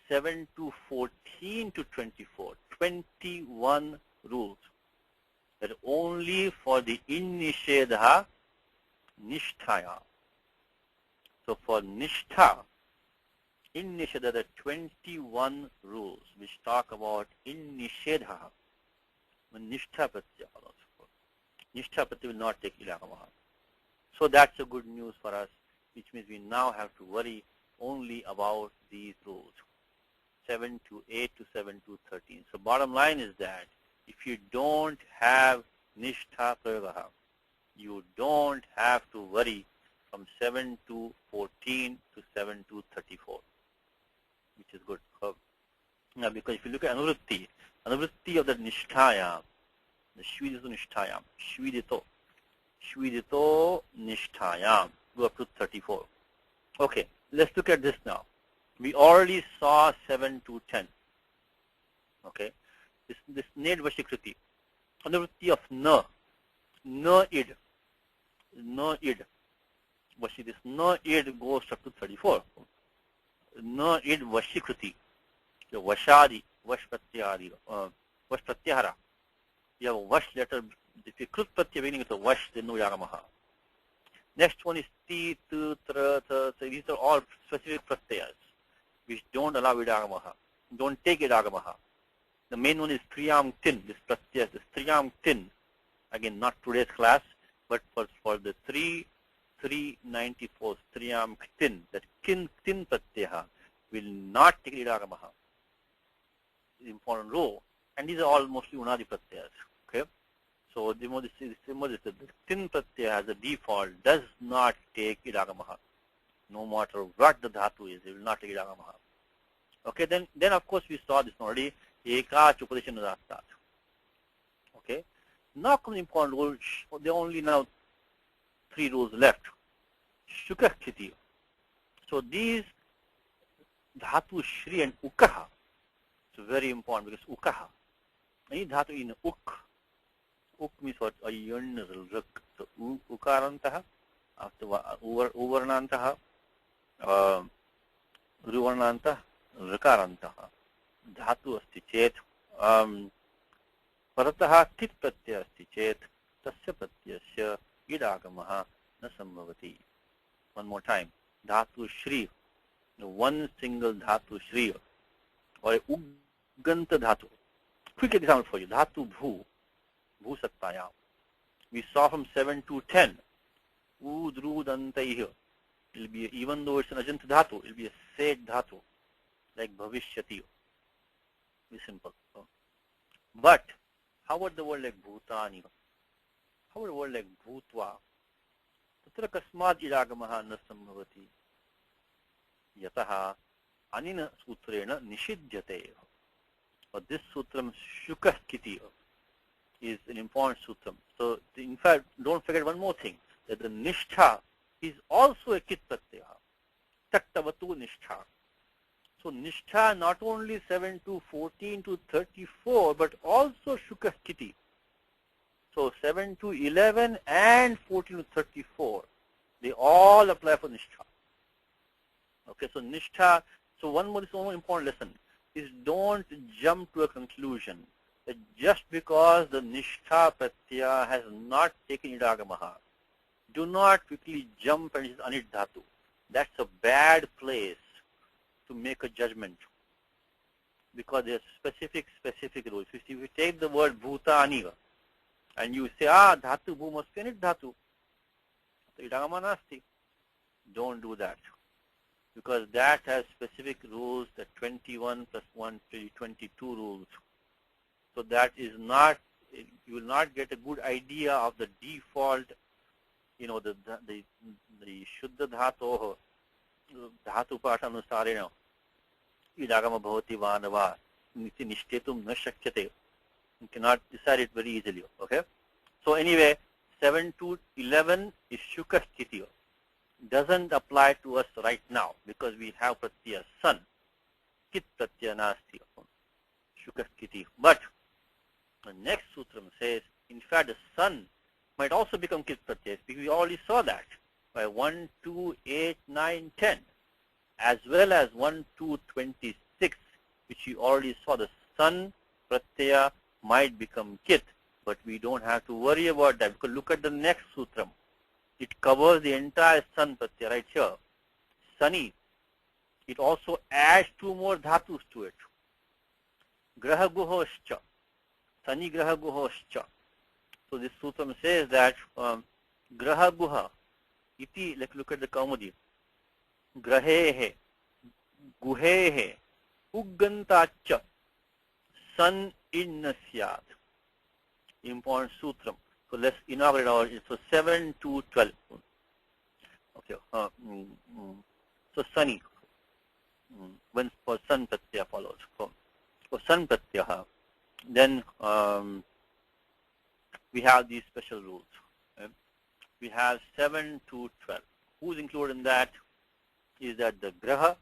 7 to 14 to 24, 21 rules that only for the in-nishedha nishtaya. So for nishtha, in-nishedha, the 21 rules which talk about in-nishedha, nishtha pratyaya follows. Nishtha pratyaya will not take ilagamaha. So that's a good news for us, which means we now have to worry only about these rules, 7 to 8 to 7 to 13. So bottom line is that if you don't have nishtha prayagaha, you don't have to worry from 7 to 14 to 7 to 34, which is good. Now, because if you look at anuvritti of the nishtaya, the shvidito nishtaya, shvidito nishtaya, go up to 34. Okay. Let's look at this now. We already saw 7 to 10. Okay. This ned vashikriti. Anuvritti of na id. Vashi, this na id goes up to 34. Na id vashikriti. So vashadi, vash pratyahara. You have a vash letter. If you krut pratyah beginning with a vash, then no yagamaha. Next one is ti, tu, tra, tha. So these are all specific pratyayas which don't allow idagamaha, don't take idagamaha. The main one is triyam tin, this pratyaya, this triyam tin. Again, not today's class, but for the 394, triyam tin, that tin pratyaya will not take idagamaha. Important rule. And these are all mostly unadi pratyayas. Okay. So the tin pratyaya as a default does not take idagamaha. No matter what the dhatu is, it will not take idagamaha. Okay, then of course we saw this already. Eka chupadeshanadastat. Okay. Now comes the important rule. There are only now 3 rules left. Shukha kiti. So these dhatu shri and ukaha. It's very important because ukaha. Any dhatu in uk. Uk means what? A yun rik. So ukarantaha. After uvarnantaha. Ruvarnantaha. Rikarantaha. Dhatu asti chet. Paratah tit pratyaya asti chet. Tasya pratyasya idagamaha na sambhavati. One more time. Dhatu shri. One single dhatu shri. Or a ugganta dhatu. Quick example for you. Dhatu bhu. Bhu sattaya. We saw from 7 to 10. Udrudantaiha. It will be, even though it's an ajanta dhatu, it will be a set dhatu. Like bhavishyati. Be simple. But how about the word like bhutani? How about the word like bhutva? Tatra kasmad idagamaha na sambhavati. Yataha anina sutrena nishidhyate. But this sutram shukah kiti is an important sutram. So in fact, don't forget one more thing, that the nishtha is also a kit pratyaya. Tattavatu nishtha. So nishtha not only 7 to 14 to 34, but also shukha kiti. So 7 to 11 and 14 to 34, they all apply for nishtha. Okay, so nishtha, so one more important lesson is don't jump to a conclusion that just because the nishtha pratyaya has not taken idagamaha, do not quickly jump and it's anit dhatu. That's a bad place to make a judgment, because there's specific rules. If you take the word bhutani and you say, dhatu bhu must be anit dhatu, so idagama nasti. Don't do that, because that has specific rules, that 21 plus 1 to 22 rules. So that is not, you will not get a good idea of the default, the shuddha dhatu, dhatu patanusarena, idagama bhavati vanava, niti nishtetum na shakyate. You cannot decide it very easily, okay? So anyway, 7 to 11 is shukha kiti. Doesn't apply to us right now because we have pratyaya sun. Kit pratyaya nasti. Shukha kiti. But the next sutram says, in fact, the sun might also become kit pratyaya, because we already saw that by 1, 2, 8, 9, 10, as well as 1, 2, 26, which you already saw. The sun pratyaya might become kit, but we don't have to worry about that, because look at the next sutram. It covers the entire sun pratyaya right here. Sunny. It also adds 2 more dhatus to it. Graha guhoscha. Sunny graha guhoscha. So this sutram says that graha guha iti, let's look at the kaumudi. Grahehe, guhehe, uggantacha, sun innasyad. Important sutram. So let's inaugurate our, so 7 to 12. Okay. So sunny. When for sun pratyaya follows. For sun pratyaya, then we have these special rules. Okay? We have 7 to 12. Who's included in that? Is that the graha,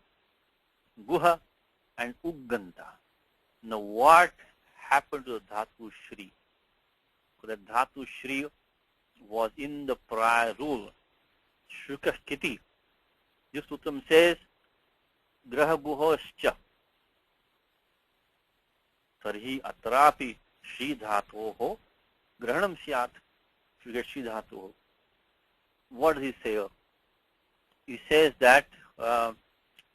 guha, and ugganta. Now what happened to the dhatu shri? So that dhatu shri was in the prior rule. Shukha kiti. This sutram says, graha guhoscha. Tarhi atrapi shri dhatoho grahanam syat. If you get shri dhatoho. What does he say here? He says that there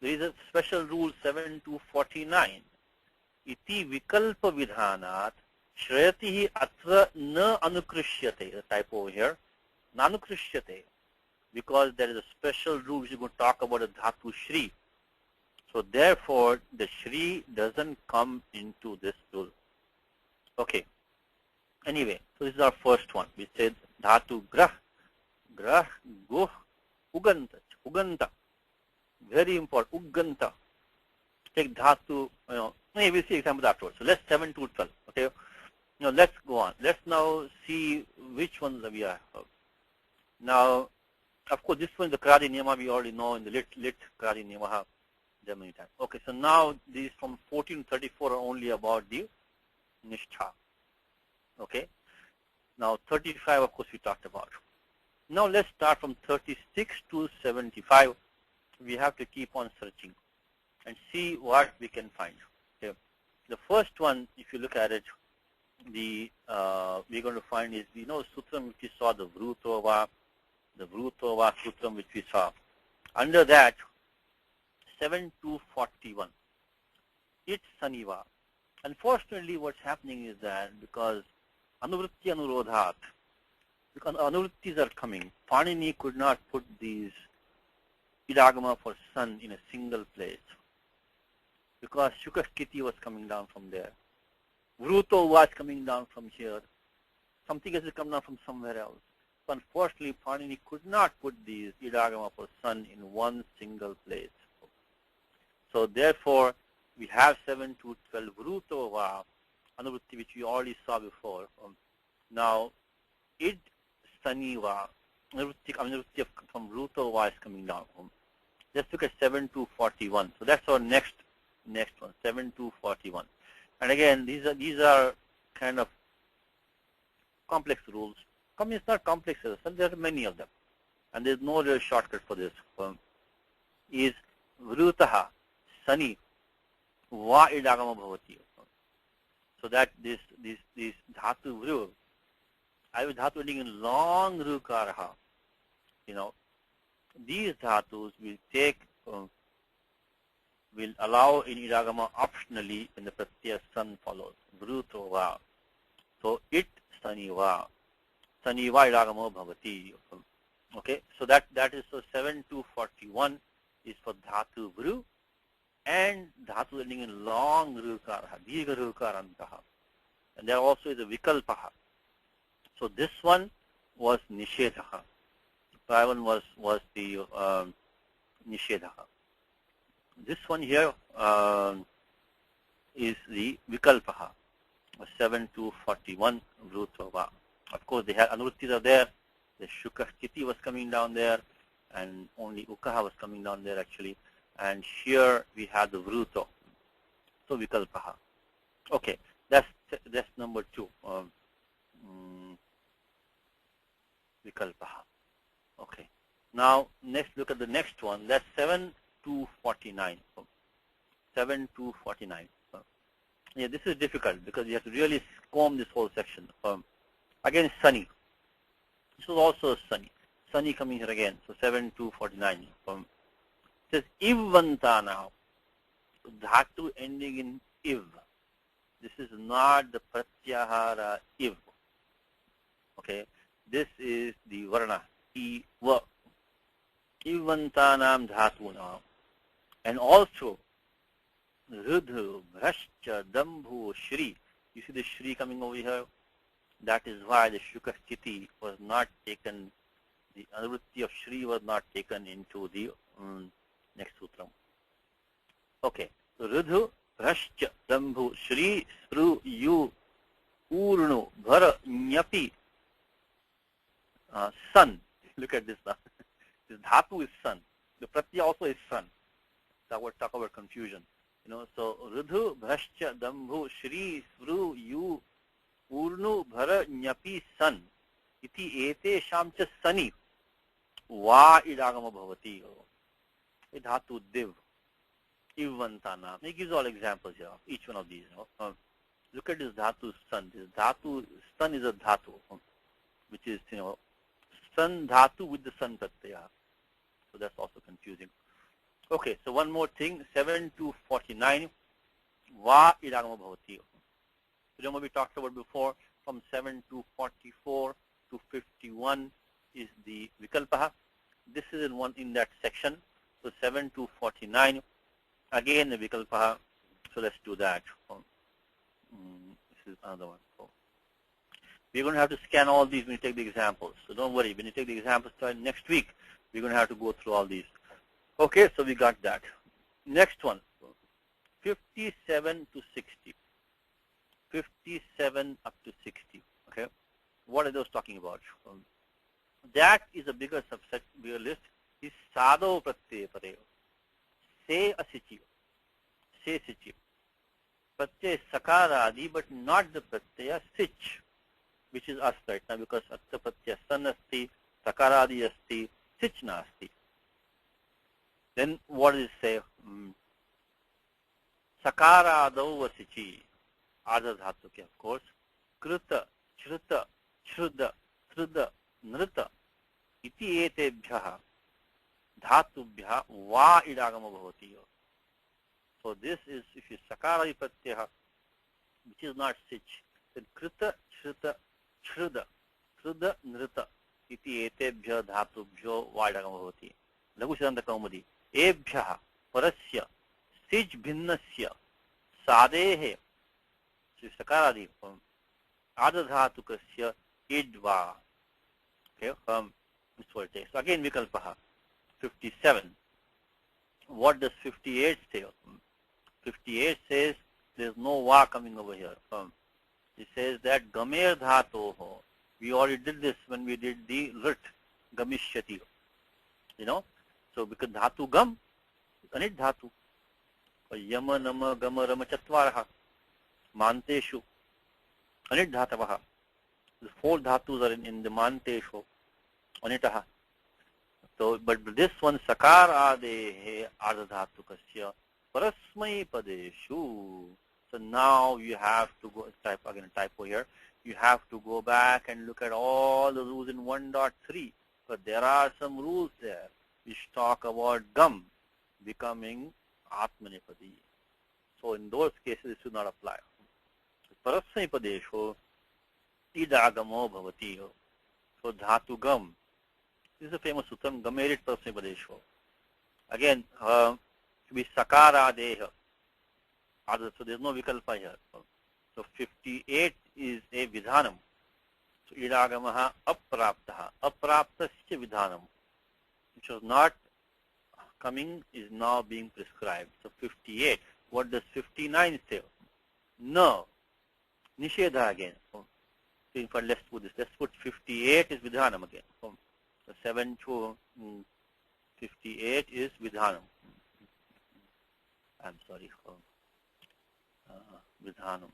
is a special rule 7 to 49. Iti vikalpa vidhanat shrayatihi atra na anukrishyate. The type over here. Na anukrishyate. Because there is a special rule which is going to talk about the dhatu shri. So therefore, the shri doesn't come into this rule. Okay. Anyway, so this is our first one. We said dhatu grah, grah, guh, uganta, uganta. Very important, uganta. Take dhatu, we'll see examples afterwards. So let's 7 to 12, okay? Now let's go on. Let's now see which ones we have. Now, of course, this one, the Karadi Niyama, we already know in the lit Karadi Niyama, there many times. Okay, so now these from 14 to 34 are only about the Nishtha. Okay. Now 35, of course, we talked about. Now let's start from 36 to 75. We have to keep on searching and see what we can find. Okay. The first one, if you look at it, we're going to find is, Sutram which we saw, the Vrutova Sutram which we saw. Under that, 7 to 41. It's Saniva. Unfortunately, what's happening is that because Anuvritti Anurodhat, because Anuvrittis are coming, Panini could not put these Idagama for sun in a single place because Shukashkiti was coming down from there. Vruto was coming down from here. Something has to come down from somewhere else. So unfortunately, Panini could not put these Idagama for sun in one single place. So therefore, we have 7 to 12 Vrutova Anuvritti, which we already saw before. Now, Id Saniva, Anuvritti from Vrutova is coming down. Let's look at 7 to 41. So that's our next one, 7 to 41. And again, these are kind of complex rules. It's not complex, but there are many of them. And there's no real shortcut for this. Is Vrutaha, Sani, Va idagama bhavati. So that this dhatu vru, I was dhatu ending in long rukaraha. These dhatus will take, will allow in idagama optionally when the pratyaya san follows. Vrutova. So it saniva. Saniva idagama bhavati. Okay, so that is, so 7 to 41 is for dhatu vru. And dhatu ending in long rukaraha, dirgha rukarantaha. And there also is a vikalpaha. So this one was nishedhaha. That one was the nishedhaha. This one here is the vikalpaha, 7 to 41 vrutova. Of course, they had anuvrittis are there. The shukashkiti was coming down there, and only ukaha was coming down there actually. And here we have the vruto, so vikalpaha. Okay, that's number 2, vikalpaha. Okay, now next look at the next one. That's 7 to 49. 7 to 49. Yeah, this is difficult because you have to really comb this whole section. Again, Sunny. This is also Sunny. Sunny coming here again. So 7 to 49. Says ivvanta now. Dhatu ending in iv. This is not the pratyahara iv. Okay. This is the varna iva. Ivvantanam dhatu now. And also rudhu, bhrashcha, dambhu, shri. You see the shri coming over here? That is why the shukashkiti was not taken, the anuvritti of shri was not taken into the next sutram. Okay, so Rudhu, Bhrashcha, Dambhu, Shri, Spru, Yu, Urnu, Bhara, Nyapi, Sun. Look at this now. This dhatu is sun. The pratyaya also is sun. Talk about confusion. So Rudhu, Bhrashcha, Dambhu, Shri, Spru, Yu, Urnu, Bhara, Nyapi, Sun. Iti ete shamcha sani. Va idagama bhavati. Dhatu div, ivvantana. He gives all examples here of each one of these. Look at this dhatu sun. This dhatu sun is a dhatu, which is sun dhatu with the sun pratyaya. So that's also confusing. Okay, so one more thing. 7 to 49. Va idagama bhavati. Remember we talked about before. From 7 to 44 to 51 is the vikalpaha. This is in that section. So 7 to 49, again the vikalpaha. So let's do that. This is another one. We're going to have to scan all these when you take the examples. So don't worry. When you take the examples next week, we're going to have to go through all these. Okay, so we got that. Next one, 57 to 60. 57 up to 60. Okay, what are those talking about? That is a bigger subset, bigger list. Is sado pratyaya pare. Se asichi. Se sichi. Pratyaya sakaradi, but not the pratyaya sich, which is us right now, because atta pratyaya san asti, sakaradi asti, sich nasti. Then what does it say? Sakaradau vasichi. Adha dhatu, okay, of course. Kruta, shruta, shruda, sruda, nrita. Iti etebhyaha dhatubhya va idagama bhavati. So this is, if you sakaradi pratyaya, which is not sich, then kruta, shruta, shruda, sruda, nrita. Iti etebhya dhatubhyo va idagama bhavati. Laghu Siddhanta Kaumudi. Ebhyaha parasya sich bhinnasya sadehe. So sakaradi adadhatukasya idva. Okay, this is what it takes. So again vikalpaha. 57. What does 58 say? 58 says there's no va coming over here. It says that gamer dhatoho. We already did this when we did the rit gamishyati. You know, so because dhatu gam, anit dhatu. Yama nama gama rama chatvaraha. Manteshu. Anit dhatavaha. The 4 dhatus are in the manteshu. Anitaha. So, but this one sakar adehe ardhadhatukasya parasmai padeshu. So now you have to go, type again a typo here. You have to go back and look at all the rules in 1.3. But there are some rules there which talk about gam becoming atmanipadi. So in those cases it should not apply. Parasmai padeshu idagamo bhavati. So dhatu gam. This is a famous sutram, gamerit parasmai padeshu. Again, to be sakara deha. So there is no vikalpa here. So 58 is a vidhanam. So idagamaha apraptaha. Apraptasya vidhanam. Which was not coming is now being prescribed. So 58. What does 59 say? No. Nishedha again. So in fact, let's put this. Let's put 58 is vidhanam again. So 7 to 58 is vidhanam. I'm sorry. Vidhanam.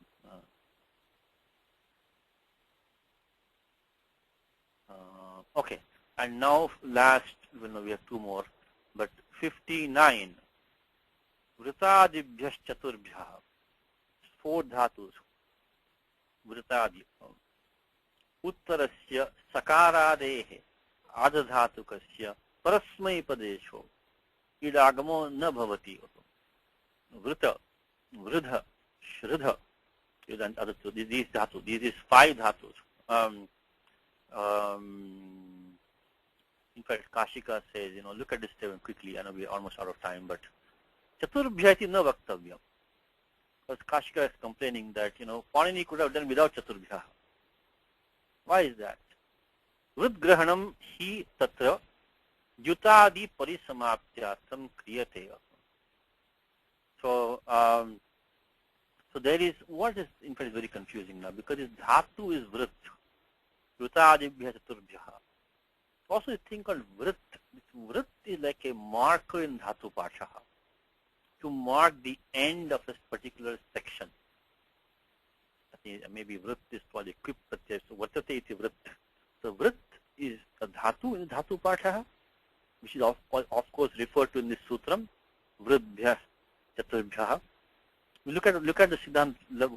Okay. And now last, well, no, we have 2 more, but 59. Vritadibhyas chaturbhyah. 4 dhatus. Vritadi. Uttarasya sakaradehe adadhatukasya parasmai padesho idagamo na bhavati. Vrita, vridha, shridha. These dhatus. These is 5 dhatus. In fact, Kashika says, look at this statement quickly. I know we are almost out of time, but Chaturbhyati na vaktavya. Because Kashika is complaining that, Panini could have done without Chaturbhya. Why is that? Vridgrahanam hi tatra yutadi parisamaptyasam kriyate. So, so there is, what is, in fact, is very confusing now, because this dhatu is vrit. Yutadibhya chaturbhya. Also, a thing called vrit. This vrit is like a marker in dhatu pashaha to mark the end of a particular section. Maybe vrit is called equipped, so vartate iti vrit. So vrit is a dhatu in dhatu pashaha, which is of course referred to in this sutram, vridbhya chaturbhya. We look at the Siddhanta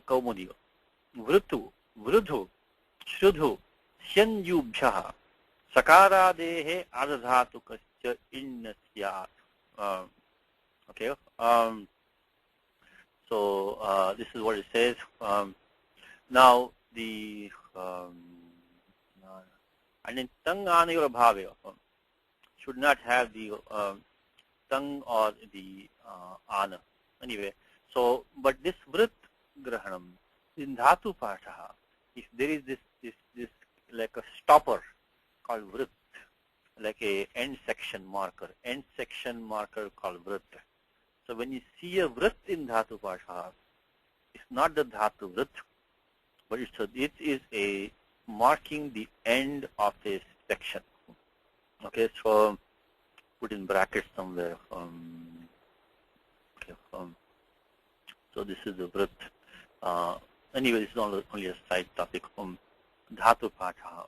Kaumudi. Vritu, vridhu, shrudhu, shyanyubhya. Sakaradehe adadhatukasya innasyat. Okay. So this is what it says. Now the and in tang anayur bhave should not have the tang or the ana. Anyway, so but this vrit grahanam in dhatu pashaha if there is this like a stopper called vrit, like a end section marker called vrit. So when you see a vrit in dhatu pasha, it's not the dhatu vrit, but it is a marking the end of a section. Okay, so put in brackets somewhere. So this is the vrit. Anyway, this is only a side topic. Dhatu pacha.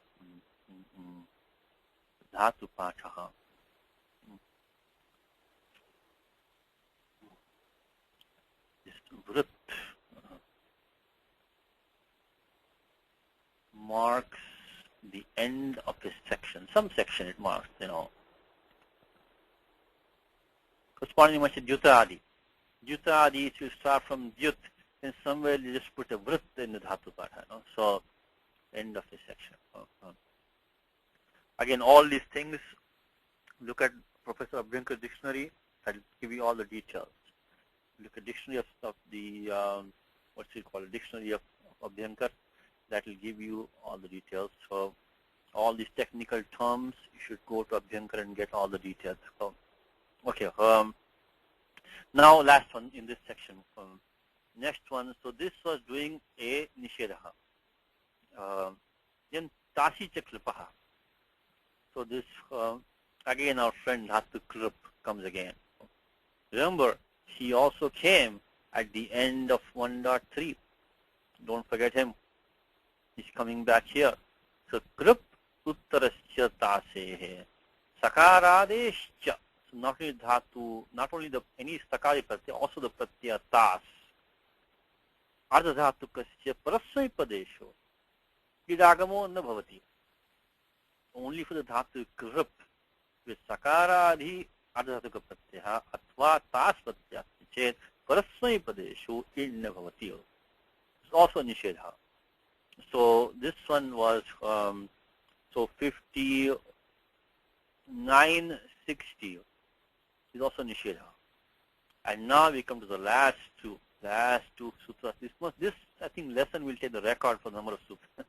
Dhatu pacha. This vrit marks the end of a section. Some section it marks, Corresponding much to Dyutadi. Dyutadi, if you start from Dyut, then somewhere you just put a vrit in the dhatu patha. So, end of a section. Again, all these things, look at Professor Abhyankar's dictionary. I'll give you all the details. Look at dictionary of the, what's it called, dictionary of Abhyankar. That will give you all the details. So, all these technical terms, you should go to Abhyankar and get all the details. So, okay. Now, last one in this section. Next one. So, this was doing a nishedha. Then tasi chaklipaha. So, this again our friend Dhatu Krip comes again. Remember, he also came at the end of 1.3. Don't forget him. He's coming back here. So, Krip uttarasya tasehe. Sakaradeshya. So, not only dhatu, not only any sakari pratyaya, also the pratyaya tas. Ardha dhatu kasya parasmai padesho. Idagamo na bhavati. Only for the dhatu krip with sakaradhi ardha dhatu pratyaya athva tas pratyaya chet parasmai padesho idna bhavati. It's also a nishedha. So this one was so 5960 is also nishedha. And now we come to the last two sutras. This I think lesson will take the record for the number of sutras.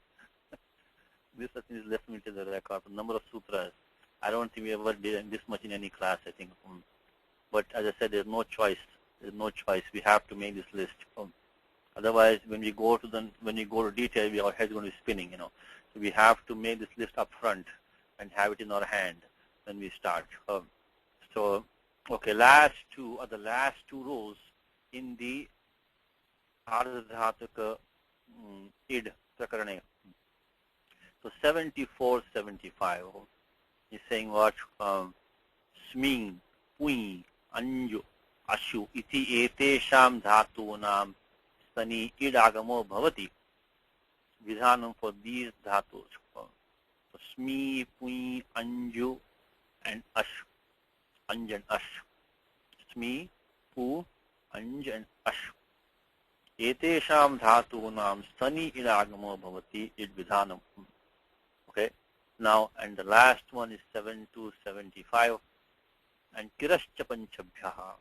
This I think lesson will take the record for the number of sutras. I don't think we ever did this much in any class, I think. But as I said, there's no choice. There's no choice. We have to make this list. Otherwise, when we go to detail, our head's going to be spinning, So we have to make this list up front and have it in our hand when we start. So, okay, last two are the last two rows in the Ardhadhataka id prakarane. So 74, 75. He's saying what? Sming, pui, anju, ashu, iti etesham dhatunam sani idagamo bhavati. Vidhanam for these dhatus. So smi, pui, anju, and ash. Anj and ash. Smi, pu, anj and ash. Etesham dhatunam sani idagamo bhavati id vidhanam. Okay. Now, and the last one is 7275. And kirascha panchabhyaha.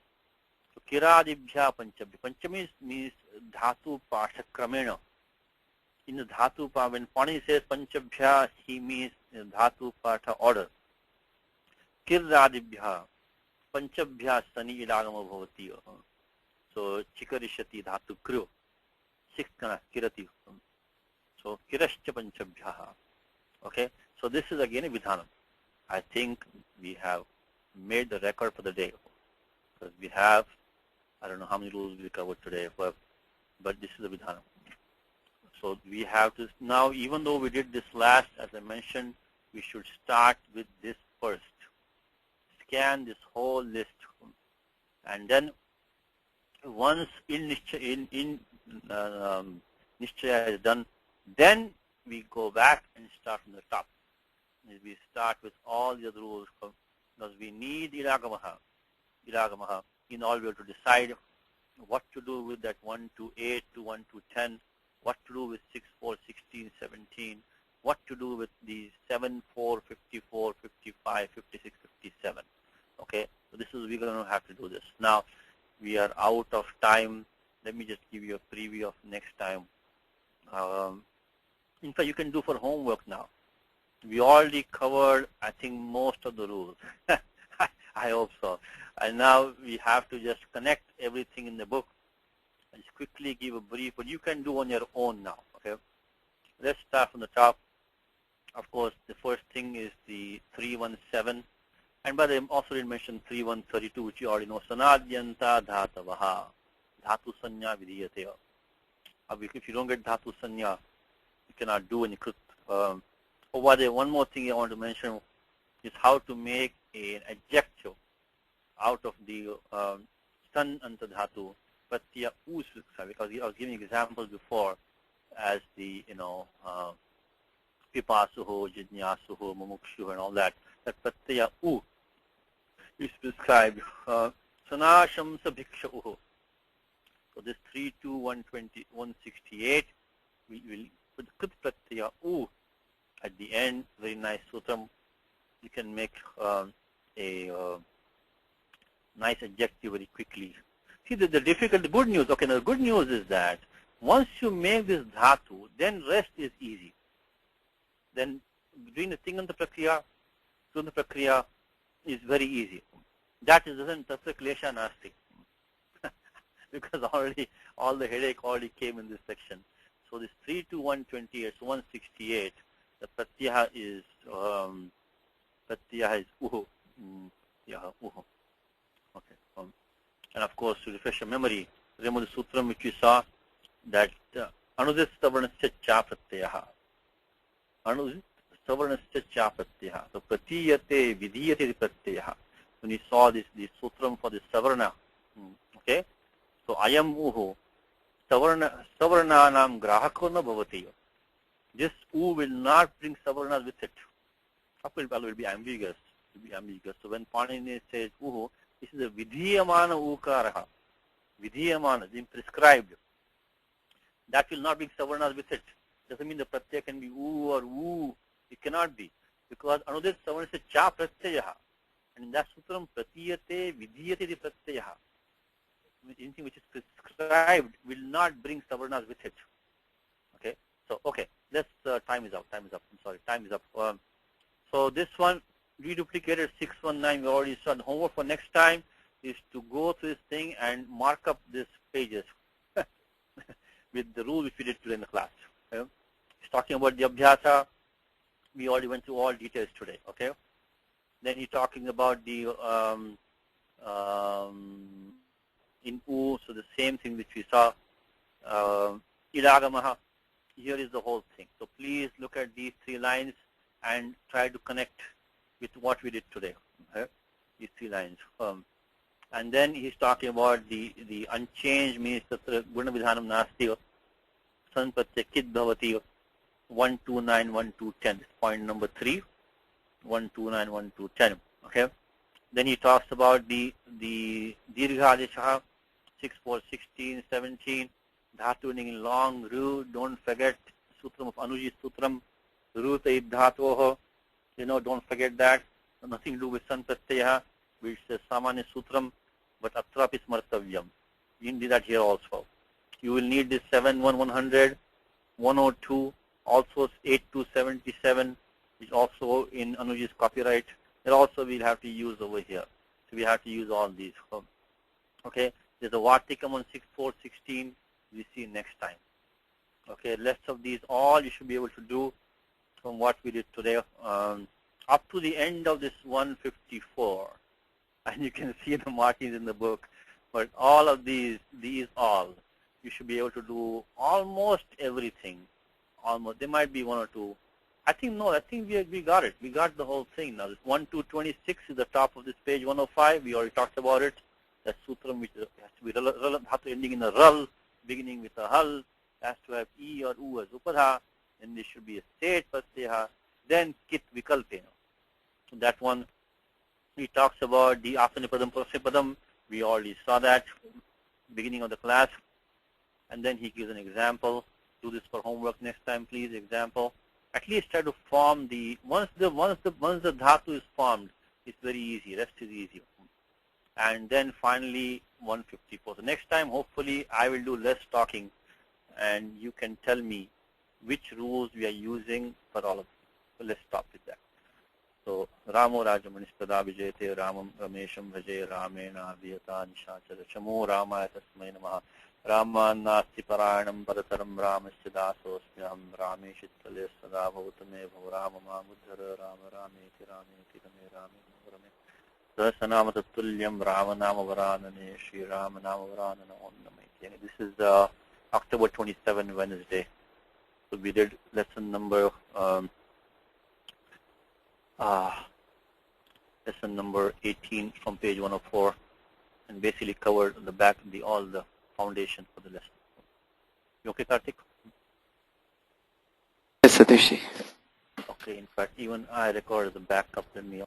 So kiradibhya panchabhya. Panchami means dhatu pasha kramena. In the dhatu pasha, when Pani says panchabhya, he means dhatu pasha order. Kiradibhya panchabhya sani idagama bhavati. So chikarishati dhatu kriyo. Sixth kana kirati. So kirascha panchabhyaha. Okay. So this is again a vidhanam. I think we have made the record for the day. Because we have, I don't know how many rules we covered today, but this is the vidhanam. So we have to, now even though we did this last, as I mentioned, we should start with this first. Scan this whole list. And then once nishchaya is done, then we go back and start from the top. We start with all the other rules because we need iragamaha in order to decide what to do with that 1 to 8 to 1 to 10, what to do with 6, 4, 16, 17, what to do with the 7, 4, 54, 55, 56, 57. Okay, so this is, we're going to have to do this. Now, we are out of time. Let me just give you a preview of next time. In fact, you can do for homework now. We already covered, I think, most of the rules. I hope so. And now we have to just connect everything in the book and just quickly give a brief, but you can do on your own now. Okay. Let's start from the top. Of course, the first thing is the 317. And by the way, also didn't mention 3132, which you already know. Sanadyanta dhatavaha. Dhatu sanya vidiyate. If you don't get dhatu sanya, you cannot do any krit. Oh, by the way, one more thing I want to mention is how to make an adjective out of the san anta dhatu, pratyaya us, because I was giving examples before as the, pipasuho, jidnyasuho, mumukshu, and all that. That pratyaya u is prescribed. Sanasham sabhikshauho. So this 32120 168, we will put krit pratyaya u at the end. Very nice sutram. You can make a nice adjective very quickly. See, the good news, okay, now the good news is that once you make this dhatu, then rest is easy. Then doing the thing on the prakriya, doing the prakriya is very easy. That doesn't tatra klesha nasti. Because already all the headache already came in this section. So this 32128, so 168, the pratyaya is uhu. Uhu. Okay. And of course, to refresh your memory, remember the sutram which you saw, that anudit savarnasya cha pratyaha. Anudit savarnasya cha pratyaha. So pratiyate vidiyate pratyaha. When you saw this sutram for the savarna, okay? So ayam uhu savarnanam grahako na bhavati. This u will not bring savarnas with it. It will be ambiguous. So when Panini says uhu, this is a vidhiyamana ukaraha. Vidhiyamana, being prescribed. That will not bring savarnas with it. Doesn't mean the pratyaya can be u or u. It cannot be. Because anudit savarna is cha pratyaha. And in that sutram, pratiyate vidhiyate pratyaha. Anything which is prescribed will not bring savarnas with it. Okay. So, okay. Let's, time is up. I'm sorry. Time is up. So this one, reduplicated 619, we already saw. The homework for next time is to go through this thing and mark up these pages with the rule which we did today in the class. Okay? He's talking about the abhyasa. We already went through all details today. Okay. Then he's talking about the in U, so the same thing which we saw. Idagamaha. Here is the whole thing. So please look at these 3 lines and try to connect with what we did today. Okay? These 3 lines. And then he's talking about the unchanged means tatra guna vidhanam nasti sanpatya kid bhavati 129 1210. Point number 3. 129 1210. Okay. Then he talks about the dirgha adesha 6 4 16 17. Dhatu in long ru. Don't forget sutram of Anuji sutram. Ruta idhatoho. Don't forget that. Nothing to do with san pratyaya, which is samanya sutram, but atrapi smartavyam. You need that here also. You will need this 71100, 102, also 8277, which also in Anuji's copyright. That also we'll have to use over here. So we have to use all these. Okay. There's a Vartikam on 6.4.16. We see next time. Okay. Rest of these all you should be able to do from what we did today. Up to the end of this 154. And you can see the markings in the book. But all of these all, you should be able to do almost everything. Almost. There might be 1 or 2. I think we got it. We got the whole thing now. This 1 to 26 is the top of this page 105. We already talked about it. That sutram which has to be dhatu ending in a ral, beginning with a hal, has to have e or u as upadha, and this should be a state pratyaya, then kit vikalpena. So that one, he talks about the asanipadam, prasipadam. We already saw that beginning of the class. And then he gives an example. Do this for homework next time, please. Example. At least try to form once the dhatu is formed, it's very easy. Rest is easy. And then finally 154. So next time, hopefully, I will do less talking, and you can tell me which rules we are using for all of them. So let's stop with that. So Ramo Rajamanipada Vijayate Ramam Ramesham Vajay Ramena Viyata Nishachara Chamo Ramaya Tasmai Namaha Rama Nasti Paranam Parataram Ramasya Dasosmyam Rameshitale Sada Bhautame Bhaurama Mamudhara Rama Rameti Rameti Rame Rame Rame Sasanamatulyam Ramanama Varanane Shri Ramanama Varanana Om Namaite. This is October 27, Wednesday. So we did lesson number 18 from page 104, and basically covered the back, all the foundation for the lesson. You okay, Karthik? Yes, Satishji. Okay. In fact, even I recorded the backup. Let me